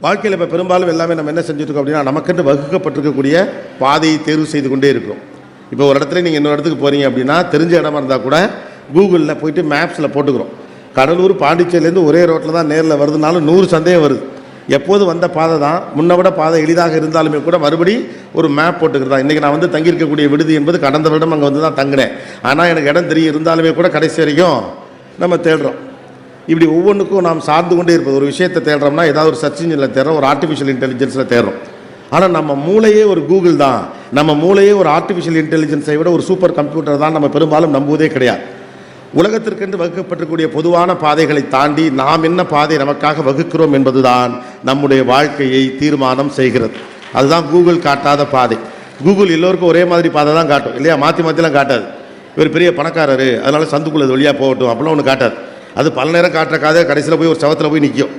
வாழ்க்கையில் இப்போ பெரும்பாலும் எல்லாமே நம்ம என்ன செஞ்சுருக்கோம் அப்படின்னா, நமக்கென்று வகுக்கப்பட்டிருக்கக்கூடிய பாதையை தேர்வு செய்து கொண்டே இருக்கிறோம். இப்போ ஒரு இடத்துல நீங்கள் இன்னொரு இடத்துக்கு போகிறீங்க அப்படின்னா, தெரிஞ்ச இடமா இருந்தால் கூட கூகுளில் போய்ட்டு மேப்ஸில் போட்டுக்கிறோம். கடலூர் பாண்டிச்சேரியிலேருந்து ஒரே ரோட்டில் தான் நேரில் வருதுனாலும் 100 சந்தேகம் வருது. எப்போது வந்த பாதை தான், முன்ன விட பாதை எளிதாக இருந்தாலுமே கூட மறுபடி ஒரு மேப் போட்டுக்கிறதா. இன்றைக்கி நான் வந்து தங்கியிருக்கக்கூடிய விடுதி என்பது கடந்த வருடம் அங்கே வந்து தான் தங்கினேன். ஆனால் எனக்கு இடம் தெரியும் இருந்தாலுமே கூட கடைசி வரைக்கும் நம்ம தேடுறோம். இப்படி ஒவ்வொன்றுக்கும் நாம் சார்ந்து கொண்டே இருப்பது. ஒரு விஷயத்தை தேடுறோம்னா ஏதாவது ஒரு சர்ச் இன்ஜினில் தேடுறோம், ஒரு ஆர்டிஃபிஷியல் இன்டெலிஜென்ஸில் தேடுறோம். ஆனால் நம்ம மூளையே ஒரு கூகுள் தான், நம்ம மூளையே ஒரு ஆர்டிஃபிஷியல் இன்டெலிஜென்ஸை விட ஒரு சூப்பர் கம்ப்யூட்டர் தான் நம்ம பெரும்பாலும் நம்புவதே கிடையாது. உலகத்திற்கென்று வகுக்கப்பட்டிருக்கக்கூடிய பொதுவான பாதைகளை தாண்டி நாம் என்ன பாதை நமக்காக வகுக்கிறோம் என்பதுதான் நம்முடைய வாழ்க்கையை தீர்மானம் செய்கிறது. அதுதான் கூகுள் காட்டாத பாதை. கூகுள் எல்லோருக்கும் ஒரே மாதிரி பாதை தான் காட்டும் இல்லையா, மாற்றி மாற்றிலாம் காட்டாது. இவர் பெரிய பணக்காரர் அதனால சந்துக்குள்ளது வழியாக போகட்டும் அப்படிலாம் ஒன்று காட்டாது. அது பல நேரம் காட்டுற காதை கடைசியில் போய் ஒரு சவத்தில் போய் நிற்கும்.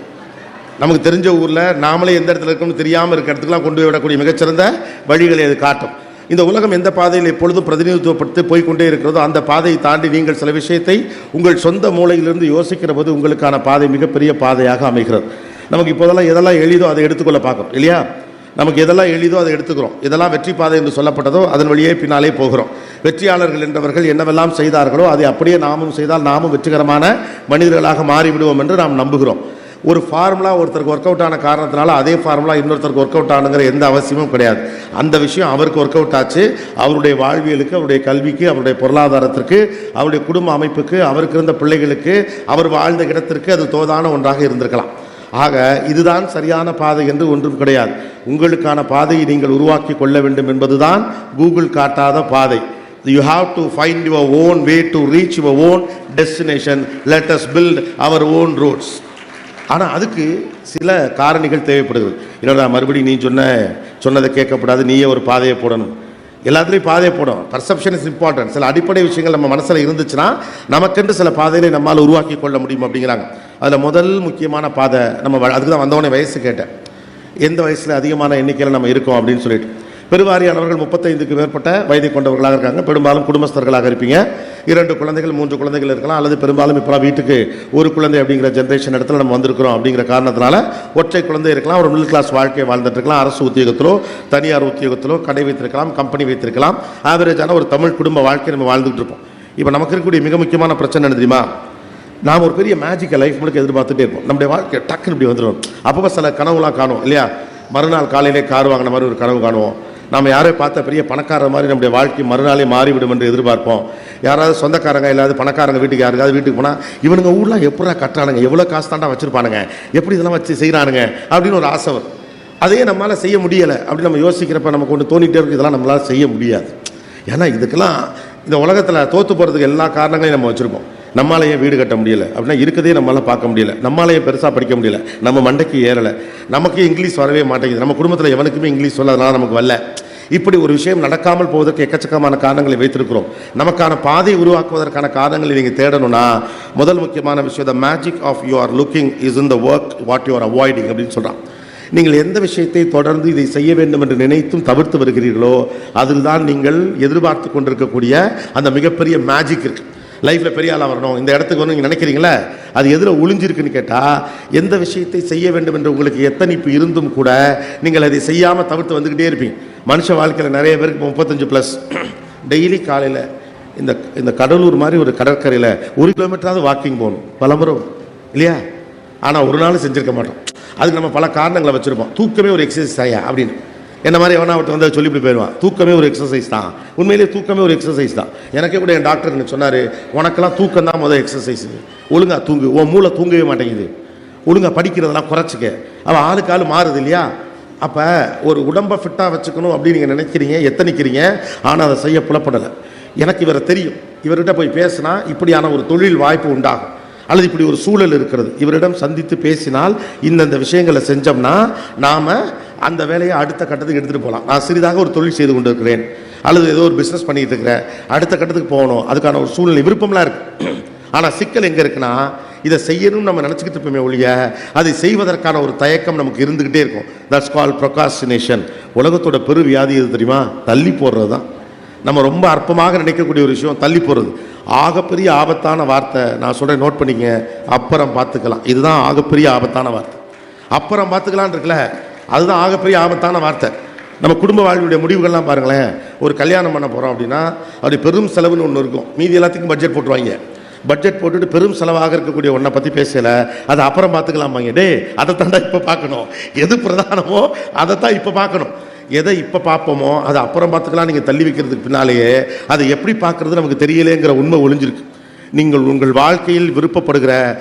நமக்கு தெரிஞ்ச ஊரில் நாமளே எந்த இடத்துல இருக்கணும்னு தெரியாமல் இருக்க இடத்துக்குலாம் கொண்டு போய் விடக்கூடிய மிகச்சிறந்த வழிகளை அது காட்டும். இந்த உலகம் எந்த பாதையில் எப்பொழுதும் பிரதிநிதித்துவப்படுத்தி போய்கொண்டே இருக்கிறதோ அந்த பாதையை தாண்டி நீங்கள் சில விஷயத்தை உங்கள் சொந்த மூளையிலிருந்து யோசிக்கிற போது உங்களுக்கான பாதை மிகப்பெரிய பாதையாக அமைகிறது. நமக்கு இப்போதெல்லாம் எதெல்லாம் எளிதோ அதை எடுத்துக்கொள்ள பார்க்குறோம் இல்லையா. நமக்கு எதெல்லாம் எளிதோ அதை எடுத்துக்கிறோம். இதெல்லாம் வெற்றி பாதை என்று சொல்லப்பட்டதோ அதன் வழியே பின்னாலே போகிறோம். வெற்றியாளர்கள் என்றவர்கள் என்னவெல்லாம் செய்தார்களோ அதை அப்படியே நாமும் செய்தால் நாமும் வெற்றிகரமான மனிதர்களாக மாறிவிடுவோம் என்று நாம் நம்புகிறோம். ஒரு ஃபார்முலா ஒருத்தருக்கு ஒர்க் அவுட் ஆன காரணத்தினால அதே ஃபார்முலா இன்னொருத்தருக்கு ஒர்க் அவுட் ஆனுங்கிற எந்த அவசியமும் கிடையாது. அந்த விஷயம் அவருக்கு ஒர்க் அவுட் ஆச்சு, அவருடைய வாழ்வியலுக்கு, அவருடைய கல்விக்கு, அவருடைய பொருளாதாரத்திற்கு, அவருடைய குடும்ப அமைப்புக்கு, அவருக்கு இருந்த பிள்ளைகளுக்கு, அவர் வாழ்ந்த இடத்திற்கு அது தோதான ஒன்றாக இருந்திருக்கலாம். ஆக இதுதான் சரியான பாதை என்று ஒன்றும் கிடையாது. உங்களுக்கான பாதையை நீங்கள் உருவாக்கி கொள்ள வேண்டும் என்பதுதான் கூகுள் காட்டாத பாதை. You have to find your own way to reach your own destination. Let us build our own roads. ஆனால் அதுக்கு சில காரணிகள் தேவைப்படுகிறது. என்னோட மறுபடியும் நீ சொன்னதை கேட்கக்கூடாது, நீயே ஒரு பாதையை போடணும். எல்லாத்துலேயும் பாதையை போடும். Perception is important. சில அடிப்படை விஷயங்கள் நம்ம மனசில் இருந்துச்சுன்னா நமக்கென்று சில பாதைகளை நம்மால் உருவாக்கி கொள்ள முடியும் அப்படிங்கிறாங்க. அதில் முதல் முக்கியமான பாதை நம்ம அதுக்கு தான் வந்தவொடனே வயசு கேட்டேன், எந்த வயசில் அதிகமான எண்ணிக்கையில் நம்ம இருக்கோம் அப்படின்னு சொல்லிட்டு. பெருவாரியானவர்கள் 35க்கு மேற்பட்ட வயதை கொண்டவர்களாக இருக்காங்க. பெரும்பாலும் குடும்பஸ்தர்களாக இருப்பீங்க. 2 குழந்தைகள் 3 குழந்தைகள் இருக்கலாம், அல்லது பெரும்பாலும் இப்போ வீட்டுக்கு ஒரு குழந்தை அப்படிங்கிற ஜென்ரேஷன் இடத்துல நம்ம வந்திருக்கிறோம். அப்படிங்கிற காரணத்தினால ஒற்றை குழந்தை இருக்கலாம், ஒரு மிடில் கிளாஸ் வாழ்க்கையை வாழ்ந்துட்டு இருக்கலாம், அரசு உத்தியோகத்திலோ தனியார் உத்தியோகத்திலோ கடை வைத்திருக்கலாம், கம்பெனி வைத்திருக்கலாம். ஆவரேஜான ஒரு தமிழ் குடும்ப வாழ்க்கையை நம்ம வாழ்ந்துகிட்டு இருப்போம். இப்போ நமக்கு இருக்கக்கூடிய மிக முக்கியமான பிரச்சனை என்ன தெரியுமா, நாம் ஒரு பெரிய மேஜிக்கை லைஃப் முழுக்க எதிர்பார்த்துட்டே இருப்போம். நம்முடைய வாழ்க்கை டக்குன்னு இப்படி வந்துடும். அப்போ சில கனவுலாம் காணும் இல்லையா. மறுநாள் காலையிலே கார் வாங்கின மாதிரி ஒரு கனவு காணுவோம். நம்ம யாரையும் பார்த்த பெரிய பணக்காரர் மாதிரி நம்முடைய வாழ்க்கை மறுநாளே மாறிவிடும் என்று எதிர்பார்ப்போம். யாராவது சொந்தக்காரங்க இல்லாத பணக்காரங்க வீட்டுக்கு யாருக்காவது வீட்டுக்கு போனால் இவனுங்க ஊர்லாம் எப்படா கட்டுறானுங்க, எவ்வளோ காசு தாண்டா வச்சுருப்பானுங்க, எப்படி இதெல்லாம் வச்சு செய்கிறானுங்க அப்படின்னு ஒரு ஆசை வரும். அதே நம்மளால் செய்ய முடியலை அப்படின்னு நம்ம யோசிக்கிறப்ப நமக்கு ஒன்று தோணிகிட்டே இருக்குது, இதெல்லாம் நம்மளால் செய்ய முடியாது. ஏன்னா இதுக்கெல்லாம் இந்த உலகத்தில் தோற்று போகிறதுக்கு எல்லா காரணங்களையும் நம்ம வச்சுருப்போம். நம்மளாலேயே வீடு கட்ட முடியலை அப்படின்னா இருக்கதே நம்மளால் பார்க்க முடியல, நம்மளாலேயே பெருசாக படிக்க முடியல, நம்ம மண்டைக்கு ஏறலை, நமக்கு இங்கிலீஷ் வரவே மாட்டேங்குது, நம்ம குடும்பத்தில் எவனுக்குமே இங்கிலீஷ் சொல்ல அதனால் நமக்கு வரல. இப்படி ஒரு விஷயம் நடக்காமல் போவதற்கு எக்கச்சக்கமான காரணங்களை வைத்திருக்கிறோம். நமக்கான பாதையை உருவாக்குவதற்கான காரணங்களை நீங்கள் தேடணும்னா முதல் முக்கியமான விஷயம், the magic of you are looking is in the work what you are avoiding அப்படின்னு சொல்கிறான். நீங்கள் எந்த விஷயத்தை தொடர்ந்து இதை செய்ய வேண்டும் என்று நினைத்தும் தவிர்த்து வருகிறீர்களோ அதில் தான் நீங்கள் எதிர்பார்த்து கொண்டிருக்கக்கூடிய அந்த மிகப்பெரிய மேஜிக் இருக்குது. லைஃப்பில் பெரிய ஆளாக வரணும், இந்த இடத்துக்கு வரணும் நீங்கள் நினைக்கிறீங்களே, அது எதில் ஒளிஞ்சிருக்குன்னு கேட்டால் எந்த விஷயத்தை செய்ய வேண்டும் என்று உங்களுக்கு எத்தனைப்பு இருந்தும் கூட நீங்கள் அதை செய்யாமல் தவிர்த்து வந்துக்கிட்டே இருப்பீங்க. மனுஷ வாழ்க்கையில் நிறைய பேருக்கு 35+ டெய்லி காலையில் இந்த கடலூர் மாதிரி ஒரு கடற்கரையில் 1 கிலோமீட்டராவது வாக்கிங் போகணும், பலமுறை இல்லையா. ஆனால் ஒரு நாள் செஞ்சுருக்க மாட்டோம். அதுக்கு நம்ம பல காரணங்களை வச்சுருப்போம். தூக்கமே ஒரு எக்ஸசைஸ் ஆயா அப்படின்னு என்ன மாதிரி எவனா அவர்கிட்ட வந்து சொல்லிவிட்டு போயிடுவான். தூக்கமே ஒரு எக்ஸசைஸ் தான். உண்மையிலே தூக்கமே ஒரு எக்ஸசைஸ் தான். எனக்கே கூட என் டாக்டர் எனக்கு சொன்னார், உனக்கெல்லாம் தூக்கம் தான் முதல் எக்ஸசைஸ், ஒழுங்காக தூங்கு, உன் மூளை தூங்கவே மாட்டேங்குது, ஒழுங்காக படிக்கிறதெல்லாம் குறைச்சிக்க. அவள் ஆளுக்கு ஆள் மாறுது இல்லையா. அப்போ ஒரு உடம்பை ஃபிட்டாக வச்சுக்கணும் அப்படின்னு நீங்கள் நினைக்கிறீங்க, எத்தனைக்கிறீங்க, ஆனால் அதை செய்ய புலப்படலை. எனக்கு இவரை தெரியும், இவர்கிட்ட போய் பேசினா இப்படியான ஒரு தொழில் வாய்ப்பு உண்டாகும், அல்லது இப்படி ஒரு சூழல் இருக்கிறது, இவரிடம் சந்தித்து பேசினால் இந்தந்த விஷயங்களை செஞ்சோம்னா நாம் அந்த வேலையை அடுத்த கட்டத்துக்கு எடுத்துகிட்டு போகலாம். நான் சிறிதாக ஒரு தொழில் செய்து கொண்டு இருக்கிறேன், அல்லது ஏதோ ஒரு பிஸ்னஸ் பண்ணிகிட்டு இருக்கிறேன், அடுத்த கட்டத்துக்கு போகணும், அதுக்கான ஒரு சூழ்நிலை விருப்பம்லாம் இருக்குது. ஆனால் சிக்கல் எங்கே இருக்குன்னா, இதை செய்யணும்னு நம்ம நினச்சிக்கிட்டு இருப்போமே ஒழிய அதை செய்வதற்கான ஒரு தயக்கம் நமக்கு இருந்துக்கிட்டே இருக்கும். That's call procrastination. உலகத்தோட பெரு வியாதி எது தெரியுமா? தள்ளி போடுறது தான். நம்ம ரொம்ப அற்பமாக நினைக்கக்கூடிய ஒரு விஷயம் தள்ளி போகிறது. ஆகப்பெரிய ஆபத்தான வார்த்தை நான் சொல்கிறேன், நோட் பண்ணிங்க, அப்புறம் பார்த்துக்கலாம். இதுதான் ஆகப்பெரிய ஆபத்தான வார்த்தை. அப்புறம் பார்த்துக்கலான் இருக்குல்ல, அதுதான் ஆகப்பெரிய ஆபத்தான வார்த்தை. நம்ம குடும்ப வாழ்வுடைய முடிவுகள்லாம் பாருங்களேன். ஒரு கல்யாணம் பண்ண போகிறோம் அப்படின்னா அப்படி பெரும் செலவுன்னு ஒன்று இருக்கும். மீதி எல்லாத்துக்கும் பட்ஜெட் போட்டுருவாங்க. பட்ஜெட் போட்டுட்டு பெரும் செலவாக இருக்கக்கூடிய ஒன்றை பற்றி பேசலை, அது அப்புறம் பார்த்துக்கலாமாங்க. டே, அதை தாண்டா இப்போ பார்க்கணும். எது பிரதானமோ அதை தான் இப்போ பார்க்கணும். எதை இப்போ பார்ப்போமோ அதை அப்புறம் பார்த்துக்கலாம். நீங்கள் தள்ளி வைக்கிறதுக்கு பின்னாலேயே அதை எப்படி பார்க்குறது நமக்கு தெரியலேங்கிற உண்மை ஒளிஞ்சிருக்கு. நீங்கள் உங்கள் வாழ்க்கையில் விருப்பப்படுகிற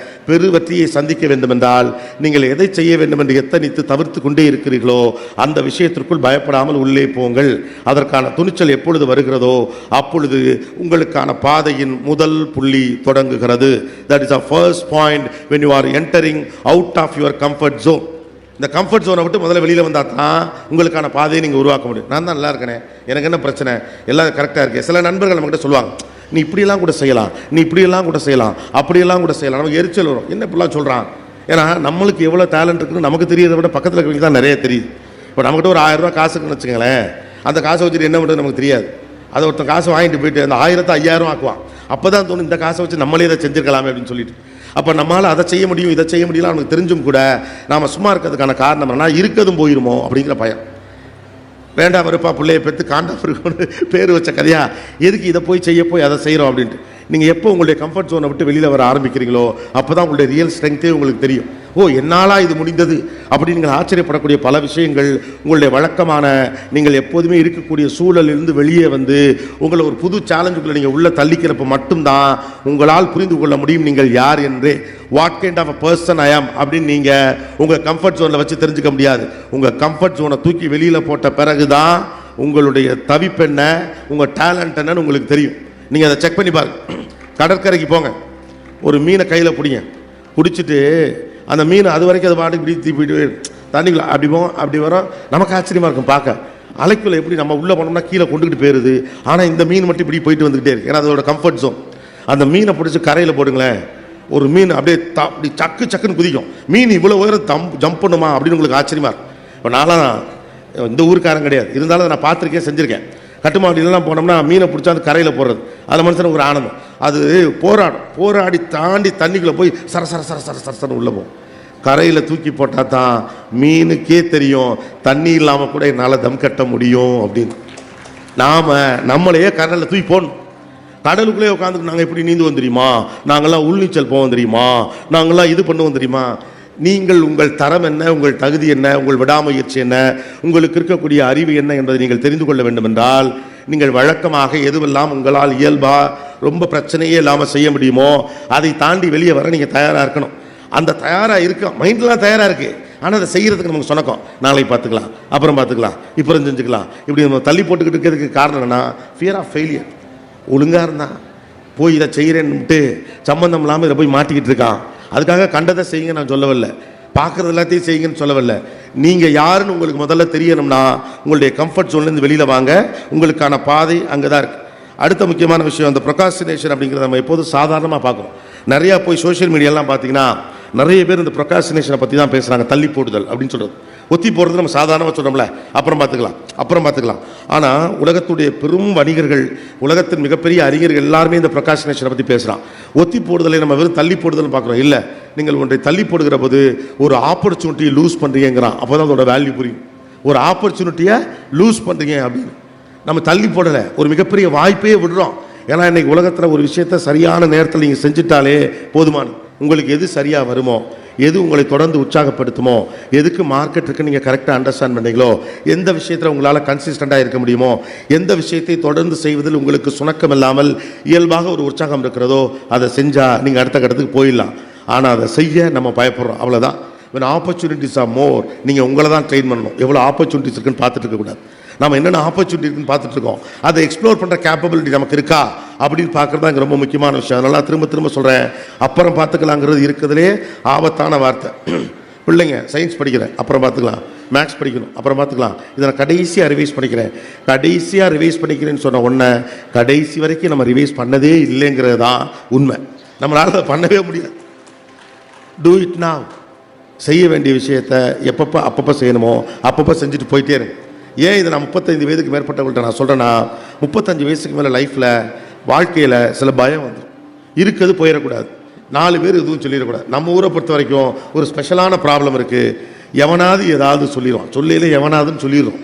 பெரு வெற்றியை சந்திக்க வேண்டுமென்றால் நீங்கள் எதை செய்ய வேண்டும் என்று எத்தனித்து தவிர்த்து கொண்டே இருக்கிறீர்களோ அந்த விஷயத்திற்குள் பயப்படாமல் உள்ளே போங்கள். அதற்கான துணிச்சல் எப்பொழுது வருகிறதோ அப்பொழுது உங்களுக்கான பாதையின் முதல் புள்ளி தொடங்குகிறது. That is the first point when you are entering out of your comfort zone. இந்த கம்ஃபர்ட் ஜோனை விட்டு முதல்ல வெளியில் வந்தால் தான் உங்களுக்கான பாதையை நீங்கள் உருவாக்க முடியும். நான் தான் நல்லா இருக்கேனே, எனக்கு என்ன பிரச்சனை, எல்லாம் கரெக்டாக இருக்கேன். சில நண்பர்கள் நம்மகிட்ட சொல்லுவாங்க, நீ இப்படியெல்லாம் கூட செய்யலாம், நீ இப்படியெல்லாம் கூட செய்யலாம், அப்படியெல்லாம் கூட செய்யலாம். நமக்கு எரிச்சல் வரும், என்ன இப்படிலாம் சொல்கிறான். ஏன்னா நம்மளுக்கு எவ்வளோ டேலண்ட் இருக்குன்னு நமக்கு தெரியறதை விட பக்கத்தில் இருக்கிறவங்களுக்கு தான் நிறைய தெரியுது. இப்போ நம்மகிட்ட ஒரு 1000 ரூபா காசுக்குன்னு வச்சுங்களேன், அந்த காசை வச்சுட்டு என்ன பண்ணுறது நமக்கு தெரியாது. அதை ஒருத்தன் காசு வாங்கிட்டு போயிட்டு அந்த 1000 5000 ஆக்குவான். அப்போ தான் தோணும் இந்த காசை வச்சு நம்மளே இதை செஞ்சுருக்கலாமே அப்படின்னு சொல்லிட்டு. அப்போ நம்மளால் அதை செய்ய முடியும் இதை செய்ய முடியலாம் நமக்கு தெரிஞ்சும் கூட நாம் சும்மா இருக்கிறதுக்கான காரணம் என்னன்னா இருக்கதும் போயிருமோ அப்படிங்கிற பயம். வேண்டாம் இருப்பா பிள்ளையை பெற்று காண்டாம இருக்கணும்னு பேர் வச்ச கதையா, எதுக்கு இதை போய் செய்ய போய் அதை செய்கிறோம் அப்படின்ட்டு. நீங்கள் எப்போ உங்களுடைய கம்ஃபர்ட் ஜோனை விட்டு வெளியில் வர ஆரம்பிக்கிறீங்களோ அப்போ தான் உங்களுடைய ரியல் ஸ்ட்ரென்த்தே உங்களுக்கு தெரியும். ஓ, என்னாலா இது முடிந்தது அப்படின்னு நீங்கள் ஆச்சரியப்படக்கூடிய பல விஷயங்கள் உங்களுடைய வழக்கமான நீங்கள் எப்போதுமே இருக்கக்கூடிய சூழலிலிருந்து வெளியே வந்து உங்களை ஒரு புது சேலஞ்சுக்குள்ளே நீங்கள் உள்ளே தள்ளிக்கிறப்ப மட்டும்தான் உங்களால் புரிந்து கொள்ள முடியும் நீங்கள் யார் என்று. What kind of a person I am அப்படின்னு நீங்கள் உங்கள் கம்ஃபர்ட் ஜோனில் வச்சு தெரிஞ்சுக்க முடியாது. உங்கள் கம்ஃபர்ட் ஜோனை தூக்கி வெளியில் போட்ட பிறகு தான் உங்களுடைய தவிப்பென்ன உங்கள் டேலண்ட் என்னன்னு உங்களுக்கு தெரியும். நீங்கள் அதை செக் பண்ணி பாருங்க. கடற்கரைக்கு போங்க, ஒரு மீனை கையில் பிடிங்க, பிடிச்சிட்டு அந்த மீன் அது வரைக்கும் அது பாட்டுக்கு இப்படி போயிட்டு தண்ணிக்குள்ள அப்படி போகும் அப்படி வரும். நமக்கு ஆச்சரியமாக இருக்கும் பார்க்க. அலைக்குள்ள எப்படி நம்ம உள்ளே போனோம்னா கீழே கொண்டுக்கிட்டு போயிடுது, ஆனால் இந்த மீன் மட்டும் இப்படி போயிட்டு வந்துக்கிட்டே இருக்கு. ஏன்னா அதோட கம்ஃபர்ட் ஜோன். அந்த மீனை பிடிச்சி கரையில் போடுங்களேன், ஒரு மீன் அப்படியே அப்படி சக்கு சக்குன்னு குதிக்கும். மீன் இவ்வளோ உயரம் ஜம்ப் பண்ணுமா அப்படின்னு உங்களுக்கு ஆச்சரியமாக இருக்கும். இப்போ நான்லாம் இந்த ஊருக்காரன் கிடையாது, இருந்தாலும் நான் பார்த்துருக்கேன், செஞ்சுருக்கேன். கட்டுமாவட்டிலாம் போனோம்னா மீனை பிடிச்சா அது கரையில் போடுறது, அதில் மனுஷனுக்கு ஒரு ஆனந்தம். அது போராடி தாண்டி தண்ணிக்குள்ளே போய் சர சர சர சர சரசன்னு உள்ளே போகும். கரையில் தூக்கி போட்டால் தான் மீனுக்கே தெரியும் தண்ணி இல்லாமல் கூட என்னால் தம் கட்ட முடியும் அப்படின்னு. நாம் நம்மளையே கடலில் தூக்கி போடணும். கடலுக்குள்ளே உட்காந்துக்கு நாங்கள் எப்படி நீந்துவோம் தெரியுமா, நாங்கள்லாம் உள்நீச்சல் போவோம் தெரியுமா, நாங்கள்லாம் இது பண்ணுவோம் தெரியுமா. நீங்கள் உங்கள் தரம் என்ன, உங்கள் தகுதி என்ன, உங்கள் விடாமுயற்சி என்ன, உங்களுக்கு இருக்கக்கூடிய அறிவு என்ன என்பதை நீங்கள் தெரிந்து கொள்ள வேண்டும் என்றால் நீங்கள் வழக்கமாக எதுவெல்லாம் உங்களால் இயல்பாக ரொம்ப பிரச்சனையே இல்லாமல் செய்ய முடியுமோ அதை தாண்டி வெளியே வர நீங்கள் தயாராக இருக்கணும். அந்த தயாராக இருக்க மைண்ட்லாம் தயாராக இருக்குது, ஆனால் அதை செய்கிறதுக்கு நமக்கு சொன்னக்கோம். நாளைக்கு பார்த்துக்கலாம், அப்புறம் பார்த்துக்கலாம், இப்போ செஞ்சுக்கலாம், இப்படி நம்ம தள்ளி போட்டுக்கிட்டு இருக்கிறதுக்கு காரணம் என்னன்னா ஃபியர் ஆஃப் ஃபெயிலியர். ஒழுங்காக இருந்தால் போய் இதை செய்கிறேன்னுட்டு சம்மந்தம் இல்லாமல் இதை போய் மாட்டிக்கிட்டு இருக்கான். அதுக்காக கண்டதை செய்யுங்க நான் சொல்லவில்லை, பார்க்குறது எல்லாத்தையும் செய்யுங்கன்னு சொல்லவில்லை. நீங்கள் யாருன்னு உங்களுக்கு முதல்ல தெரியணும்னா உங்களுடைய கம்ஃபர்ட் ஜோன்லேருந்து வெளியில் வாங்க. உங்களுக்கான பாதை அங்கே தான் இருக்குது. அடுத்த முக்கியமான விஷயம் அந்த ப்ரொகாஸ்டினேஷன் அப்படிங்கிறத நம்ம எப்போதும் சாதாரணமாக பார்க்குறோம். நிறையா போய் சோஷியல் மீடியாலாம் பார்த்தீங்கன்னா நிறைய பேர் இந்த ப்ரொகாஸ்டினேஷனை பற்றி தான் பேசுகிறாங்க. தள்ளி போடுதல் அப்படின்னு சொல்கிறது. ஒத்தி போடுறது நம்ம சாதாரணமாக சொல்கிறோம்ல, அப்புறம் பார்த்துக்கலாம். ஆனால் உலகத்துடைய பெரும் வணிகர்கள், உலகத்தின் மிகப்பெரிய அறிஞர்கள் எல்லாருமே இந்த ப்ரொகாஸ்டினேஷனை பற்றி பேசுகிறான். ஒத்தி போடுதலை நம்ம வெறும் தள்ளி போடுதல்னு பார்க்குறோம். இல்லை, நீங்கள் ஒன்றை தள்ளி போடுகிற போது ஒரு ஆப்பர்ச்சுனிட்டியை லூஸ் பண்ணுறீங்கிறான். அப்போ தான் அதோட வேல்யூ புரியும். ஒரு ஆப்பர்ச்சுனிட்டியை லூஸ் பண்ணுறீங்க அப்படின்னு நம்ம தள்ளி போடலை, ஒரு மிகப்பெரிய வாய்ப்பையே விடுறோம். ஏன்னா இன்றைக்கி உலகத்தில் ஒரு விஷயத்தை சரியான நேரத்தில் நீங்கள் செஞ்சுட்டாலே போதுமானது. உங்களுக்கு எது சரியாக வருமோ, எது உங்களை தொடர்ந்து உற்சாகப்படுத்துமோ, எதுக்கு மார்க்கெட் இருக்குன்னு நீங்கள் கரெக்டாக அண்டர்ஸ்டாண்ட் பண்ணீங்களோ, எந்த விஷயத்தில் உங்களால் கன்சிஸ்டண்ட்டாக இருக்க முடியுமோ, எந்த விஷயத்தை தொடர்ந்து செய்வதில் உங்களுக்கு சுணக்கம் இல்லாமல் இயல்பாக ஒரு உற்சாகம் இருக்கிறதோ அதை செஞ்சால் நீங்கள் அடுத்த கட்டத்துக்கு போயிடலாம். ஆனால் அதை செய்ய நம்ம பயப்படுறோம், அவ்வளோதான். when opportunities are more, நீங்கள் உங்களை தான் ட்ரெயின் பண்ணணும். எவ்வளோ ஆப்பர்ச்சுனிட்டிஸ் இருக்குன்னு பார்த்துட்டு இருக்கக்கூடாது. நம்ம என்னென்ன ஆப்பர்ச்சுனிட்டி இருக்குன்னு பார்த்துட்டு இருக்கோம், அதை எக்ஸ்ப்ளோர் பண்ணுற கேப்பபிலிட்டி நமக்கு இருக்கா அப்படின்னு பார்க்குறது தான் ரொம்ப முக்கியமான விஷயம். அதனால் திரும்ப சொல்கிறேன், அப்புறம் பார்த்துக்கலாங்கிறது இருக்கிறதுலே ஆபத்தான வார்த்தை. பிள்ளைங்க சயின்ஸ் படிக்கிறேன் அப்புறம் பார்த்துக்கலாம், மேக்ஸ் படிக்கணும் அப்புறம் பார்த்துக்கலாம், இதை நான் கடைசியாக ரிவைஸ் பண்ணிக்கிறேன்னு சொன்ன உடனே கடைசி வரைக்கும் நம்ம ரிவைஸ் பண்ணதே இல்லைங்கிறது தான் உண்மை. நம்மளால் அதை பண்ணவே முடியாது. Do it now. செய்ய வேண்டிய விஷயத்தை அப்பப்போ செய்யணுமோ அப்பப்போ செஞ்சுட்டு போயிட்டே இருங்க. ஏன் இதை நான் 35 வயதுக்கு மேற்பட்டவங்கள்ட்ட நான் சொல்கிறேன்னா, 35 வயசுக்கு மேலே லைஃப்பில் வாழ்க்கையில் சில பயம் வந்துடும். இருக்கிறது போயிடக்கூடாது, 4 பேர் எதுவும் சொல்லிடக்கூடாது. நம்ம ஊரை பொறுத்த வரைக்கும் ஒரு ஸ்பெஷலான ப்ராப்ளம் இருக்குது. எவனாவது ஏதாவது சொல்லிடுவான். சொல்லையில் எவனாதுன்னு சொல்லிடுறோம்.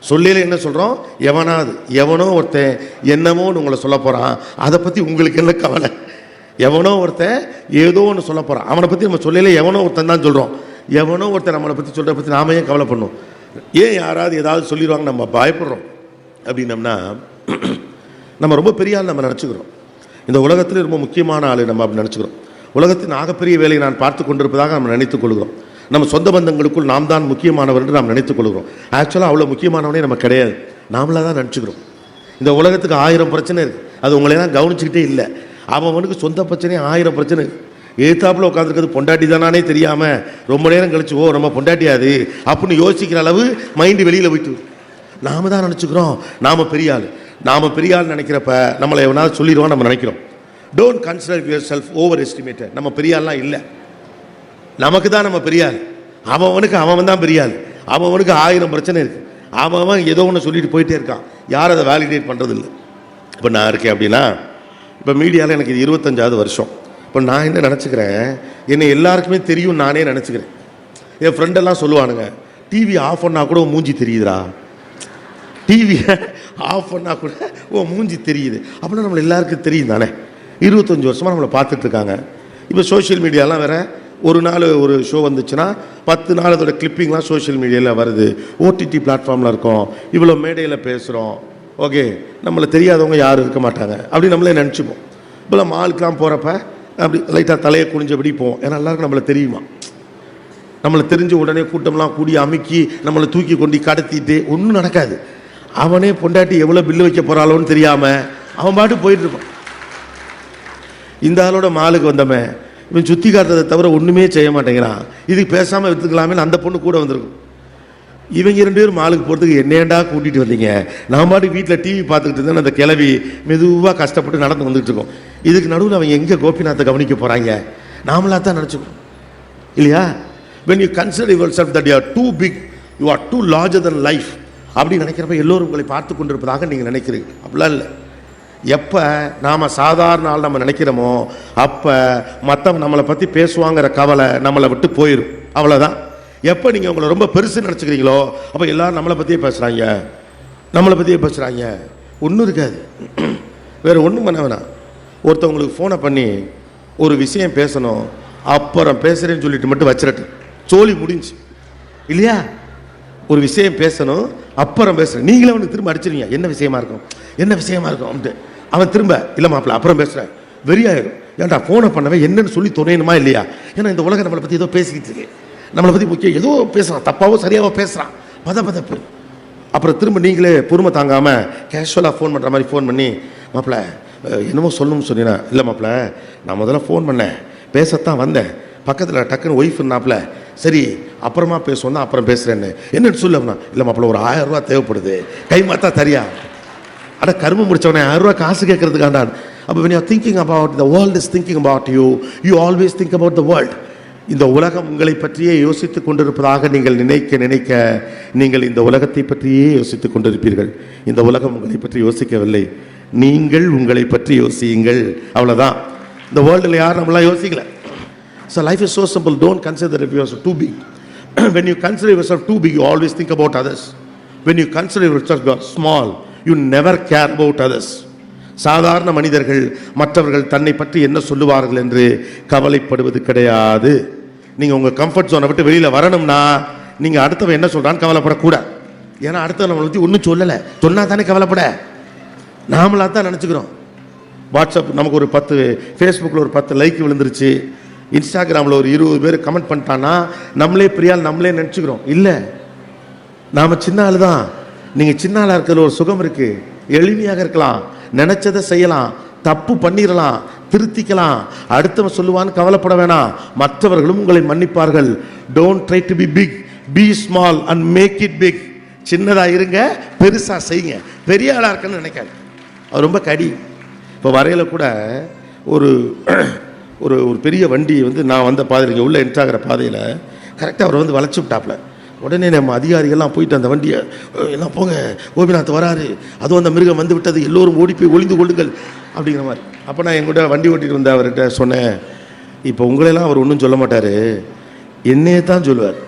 சொல்லையில் என்ன சொல்கிறோம்? எவனாவது, எவனோ ஒருத்தன் என்னமோன்னு உங்களை சொல்ல போகிறான், அதை பற்றி உங்களுக்கு என்ன கவலை? எவனோ ஒருத்தன் ஏதோ ஒன்று சொல்ல போகிறான், அவனை பற்றி நம்ம சொல்லையில் எவனோ ஒருத்தன் தான் சொல்கிறோம். எவனோ ஒருத்தன் நம்மளை பற்றி சொல்கிறத பற்றி நாம ஏன் கவலை பண்ணணும்? ஏன் யாராவது ஏதாவது சொல்லிடுவாங்க நம்ம பயப்படுறோம் அப்படின்னம்னா, நம்ம ரொம்ப பெரிய ஆள் நம்ம நினச்சிக்கிறோம். இந்த உலகத்தில் ரொம்ப முக்கியமான ஆள் நம்ம அப்படி நினச்சிக்கிறோம். உலகத்தின் ஆகப்பெரிய வேலையை நான் பார்த்து கொண்டிருப்பதாக நம்ம நினைத்துக் கொள்கிறோம். நம்ம சொந்த பந்தங்களுக்குள் நாம் தான் முக்கியமானவர் என்று நாம் நினைத்துக் கொள்கிறோம். ஆக்சுவலாக அவ்வளோ முக்கியமானவனே நம்ம கிடையாது, நாமளாக தான் நினச்சிக்கிறோம். இந்த உலகத்துக்கு 1000 பிரச்சனை இருக்குது, அது உங்களையெல்லாம் கவனிச்சுக்கிட்டே இல்லை. அவனுக்கு சொந்த பிரச்சனையே 1000 பிரச்சனை இருக்குது. ஏத்தாப்பில் உட்காந்துருக்கிறது பொண்டாட்டி தானே தெரியாமல் ரொம்ப நேரம் கழிச்சு ஓ நம்ம பொண்டாட்டியாது அப்படின்னு யோசிக்கிற அளவு மைண்டு வெளியில் போயிட்டு நாம தான் நினச்சிக்கிறோம் நாம் பெரிய ஆள். நாம் பெரிய ஆள் நினைக்கிறப்ப நம்மளை எவனாவது சொல்லிடுவோம் நம்ம நினைக்கிறோம். Don't consider your self over estimated. நம்ம பெரிய ஆள்லாம் இல்லை, நமக்கு தான் நம்ம பெரிய ஆள். அவனுக்கு அவன் தான் பெரிய ஆள். அவனுக்கு 1000 பிரச்சனை இருக்குது. அவன் ஏதோ ஒன்று சொல்லிட்டு போயிட்டே இருக்கான். யாரும் அதை வேலிடேட் பண்ணுறது இல்லை. இப்போ நான் இருக்கேன் அப்படின்னா, இப்போ மீடியாவில் எனக்கு இது 25வது வருஷம். இப்போ நான் என்ன நினச்சிக்கிறேன், என்னை எல்லாருக்குமே தெரியும் நானே நினச்சிக்கிறேன். என் ஃப்ரெண்டெல்லாம் சொல்லுவானுங்க, டிவி ஆஃப் பண்ணால் கூட மூஞ்சி தெரியுதுடா, டிவியை ஆஃப் பண்ணால் கூட ஓ மூஞ்சி தெரியுது அப்படின்னா நம்மளை எல்லாருக்கும் தெரியும் தானே. 25 வருஷமாக நம்மளை பார்த்துட்ருக்காங்க. இப்போ சோஷியல் மீடியாலாம் வேறு, ஒரு நாள் ஒரு ஷோ வந்துச்சுன்னா 10 நாள் அதோட கிளிப்பிங்லாம் சோஷியல் மீடியாவில் வருது. ஓடிடி பிளாட்ஃபார்மில் இருக்கோம், இவ்வளோ மேடையில் பேசுகிறோம். ஓகே, நம்மளை தெரியாதவங்க யாரும் இருக்க மாட்டாங்க அப்படி நம்மளே நினச்சிப்போம். இப்போலாம் மாலுக்கெலாம் போகிறப்ப அப்படி லைட்டாக தலையை குனிஞ்சபடி போவோம். ஏன்னா எல்லாருக்கும் நம்மளை தெரியுமா. நம்மளை தெரிஞ்ச உடனே கூட்டம்லாம் கூடி அமுக்கி நம்மளை தூக்கி கொண்டு கடத்திட்டு ஒன்றும் நடக்காது. அவனே பொண்டாட்டி எவ்வளோ பில்லு வைக்க போகிறாளோன்னு தெரியாமல் அவன் பாட்டு போயிட்டு இருப்பான். இந்த ஆளோட மாலுக்கு வந்தவன் இவன் சுற்றி காட்டுறதை தவிர ஒன்றுமே செய்ய மாட்டேங்கிறான், இதுக்கு பேசாமல் எடுத்துக்கலாமே அந்த பொண்ணு கூட வந்திருக்கும். இவங்க 2 பேரும் மாலுக்கு போகிறதுக்கு என்னேண்டா கூட்டிகிட்டு வந்தீங்க? நான் பாட்டு வீட்டில் டிவி பார்த்துக்கிட்டு இருந்தேன். அந்த கிளவி மெதுவாக கஷ்டப்பட்டு நடந்து வந்துட்டு இருக்கோம். இதுக்கு நடுவில் அவங்க எங்கே கோபிநாத்தை கவனிக்க போகிறாங்க? நாமளாக தான் நினச்சிக்கணும் இல்லையா? when you consider yourself that you are too big, you are too larger than life அப்படி நினைக்கிறப்ப எல்லோரும் உங்களை பார்த்து கொண்டிருப்பதாக நீங்கள் நினைக்கிறீங்க. அப்படிலாம் இல்லை. எப்போ நாம் சாதாரண ஆள் நம்ம நினைக்கிறோமோ அப்போ மற்றவங்க நம்மளை பற்றி பேசுவாங்கிற கவலை நம்மளை விட்டு போயிடும். அவ்வளோதான். எப்போ நீங்கள் உங்களை ரொம்ப பெருசு நினச்சிக்கிறீங்களோ அப்போ எல்லோரும் நம்மளை பற்றியே பேசுகிறாங்க. ஒன்றும் இருக்காது, வேறு ஒன்றும் பண்ண வேணாம். ஒருத்தவங்களுக்கு ஃபோனை பண்ணி ஒரு விஷயம் பேசணும், அப்புறம் பேசுகிறேன்னு சொல்லிட்டு மட்டும் வச்சிடட்டு, சோழி முடிஞ்சு இல்லையா? ஒரு விஷயம் பேசணும், அப்புறம் பேசுகிறேன், நீங்களே அவனுக்கு திரும்ப அடிச்சிருவீங்க. என்ன விஷயமா இருக்கும் அப்படின்ட்டு அவன் திரும்ப இல்லை மாப்பிள்ள அப்புறம் பேசுகிறேன், வெறியாயிடும். ஏன்டா ஃபோனை பண்ணவே என்னன்னு சொல்லி துணையணுமா இல்லையா? ஏன்னா இந்த உலகம் நம்மளை பற்றி ஏதோ பேசிக்கிட்டு இருக்கு, நம்மளை பற்றி முக்கியம் ஏதோ பேசுகிறான், தப்பாவோ சரியாவோ பேசுகிறான், பதப்பு. அப்புறம் திரும்ப நீங்களே பொறுமை தாங்காமல் கேஷுவலாக ஃபோன் பண்ணுற மாதிரி ஃபோன் பண்ணி, மாப்பிள்ள என்னமோ சொல்லணும்னு சொன்னீங்கன்னா, இல்லை மாப்பிள்ள நான் முதல்ல ஃபோன் பண்ணேன், பேசத்தான் வந்தேன், பக்கத்தில் டக்குன்னு ஒய்ஃப்னாப்பில், சரி அப்புறமா பேசுவோம் தான் அப்புறம் பேசுகிறேன்னு. என்னென்னு சொல்லணும்னா, இல்லை மாப்பிள்ள ஒரு 1000 ரூபா தேவைப்படுது, கை மாற்றா தரியா? அட கரும்பு முடிச்சவனே 1000 ரூபா காசு கேட்கறதுக்காண்டான். அப்போ when you are thinking about the world is thinking about you, you always think about the world. இந்த உலகம் உங்களை பற்றியே யோசித்துக் கொண்டிருப்பதாக நீங்கள் நினைக்க நீங்கள் இந்த உலகத்தை பற்றியே யோசித்துக் கொண்டிருப்பீர்கள். இந்த உலகம் உங்களை பற்றி யோசிக்கவில்லை, நீங்கள் உங்களை பற்றி யோசியுங்கள், அவ்வளோதான். இந்த வேர்ல்டில் யாரும் நம்மளாம் யோசிக்கல. So life is so simple. Don't consider if you are too big. When you consider yourself too big, you always think about others. When you consider yourself small, you never care about others. சாதாரண மனிதர்கள் மற்றவர்கள் தன்னை பற்றி என்ன சொல்லுவார்கள் என்று கவலைப்படுவது கிடையாது. நீங்கள் உங்கள் கம்ஃபர்ட் ஜோனை விட்டு வெளியில் வரணும்னா நீங்கள் அடுத்தவன் என்ன சொல்கிறான்னு கவலைப்படக்கூடாது. ஏன்னா அடுத்தவன் நம்மளை பற்றி ஒன்றும் சொல்லலை, சொன்னால் தானே கவலைப்பட. நாமளாக தான் நினச்சிக்கிறோம். வாட்ஸ்அப் நமக்கு ஒரு 10, ஃபேஸ்புக்கில் ஒரு 10 லைக் விழுந்துருச்சு, இன்ஸ்டாகிராமில் ஒரு 20 பேர் கமெண்ட் பண்ணிட்டான்னா நம்மளே பிரியால் நம்மளே நினச்சிக்கிறோம். இல்லை, நாம் சின்ன ஆள் தான். நீங்கள் சின்ன ஆளாக இருக்கிறதுல ஒரு சுகம் இருக்குது. எளிமையாக இருக்கலாம், நினச்சதை செய்யலாம், தப்பு பண்ணிடலாம், திருத்திக்கலாம், அடுத்தவன் சொல்லுவான்னு கவலைப்பட வேணாம், மற்றவர்களும் உங்களை மன்னிப்பார்கள். Don't try to be big, be small and make it big. சின்னதாக இருங்க, பெருசாக செய்யுங்க. பெரிய ஆளாக இருக்குன்னு நினைக்காது, அது ரொம்ப கடி. இப்போ வரையில் கூட ஒரு ஒரு ஒரு பெரிய வண்டி நான் வந்த பாதையில் இங்கே உள்ள என்ட்ராகிற பாதையில் கரெக்டாக அவர் வளைச்சி விட்டாப்புல. உடனே நம்ம அதிகாரிகள்லாம் போயிட்டு அந்த வண்டியை எல்லாம் போங்க, கோபிநாத் வராரு, அதுவும் அந்த மிருகம் வந்து விட்டது, எல்லோரும் ஓடி போய் ஒளிந்து கொள்ளுங்கள் அப்படிங்கிற மாதிரி. அப்போ நான் எங்கூட வண்டி ஓட்டிகிட்டு வந்த அவர்கிட்ட சொன்னேன், இப்போ உங்களெல்லாம் அவர் ஒன்றும் சொல்ல மாட்டார், என்னையே தான் சொல்லுவார்.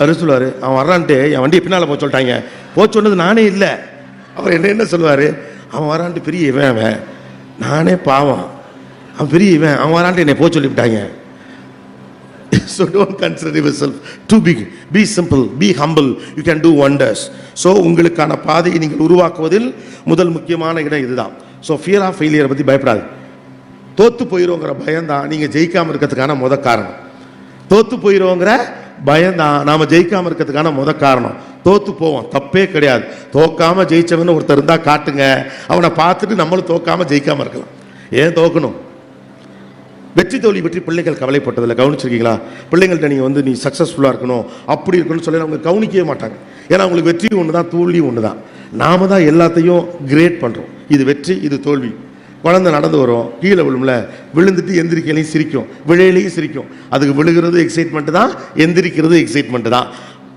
அவர் சொல்லுவார், அவன் வர்றான்ட்டு என் வண்டியை பின்னால் போக சொல்லிட்டாங்க. போக சொன்னது நானே இல்லை. அவர் என்ன சொல்லுவார், அவன் வரான்ட்டு பெரிய இவன், அவன் நானே பாவம், அவன் பெரிய இவன், அவன் வரான்ட்டு என்னை போக சொல்லிவிட்டாங்க. So don't consider yourself too big. Be simple, be humble. You can do wonders. So உங்களுக்கான பாதையை நீங்கள் உருவாக்குவதில் முதல் முக்கியமான இடம் இதுதான். So fear of failure பற்றி பயப்படாது. தோத்து போயிடுவோங்கிற பயம்தான் நீங்கள் ஜெயிக்காமல் இருக்கிறதுக்கான முத காரணம். தோத்து போயிடுவோங்கிற பயம்தான் நாம் ஜெயிக்காமல் இருக்கிறதுக்கான முத காரணம். தோத்து போவோம், தப்பே கிடையாது. தோக்காமல் ஜெயிச்சவன்னு ஒருத்தர் இருந்தால் காட்டுங்க, அவனை பார்த்துட்டு நம்மளும் தோக்காமல் ஜெயிக்காமல் இருக்கலாம். ஏன் தோக்கணும்? வெற்றி தோல்வி பற்றி பிள்ளைகள் கவலைப்பட்டதில்லை. கவனிச்சிருக்கீங்களா? பிள்ளைங்கள்ட்ட நீங்கள் நீ சக்ஸஸ்ஃபுல்லாக இருக்கணும், அப்படி இருக்கணும்னு சொல்லி அவங்க கவனிக்கவே மாட்டாங்க. ஏன்னா அவங்களுக்கு வெற்றி ஒன்று தான், தோல்வி ஒன்று தான். நாம தான் எல்லாத்தையும் கிரேட் பண்ணுறோம். இது வெற்றி, இது தோல்வி. குழந்தை நடந்து வரும், கீழே விழும்ல, விழுந்துட்டு எந்திரிக்கலையும் சிரிக்கும், விழையிலையும் சிரிக்கும். அதுக்கு விழுகிறது எக்ஸைட்மெண்ட்டு தான், எந்திரிக்கிறது எக்ஸைட்மெண்ட்டு தான்.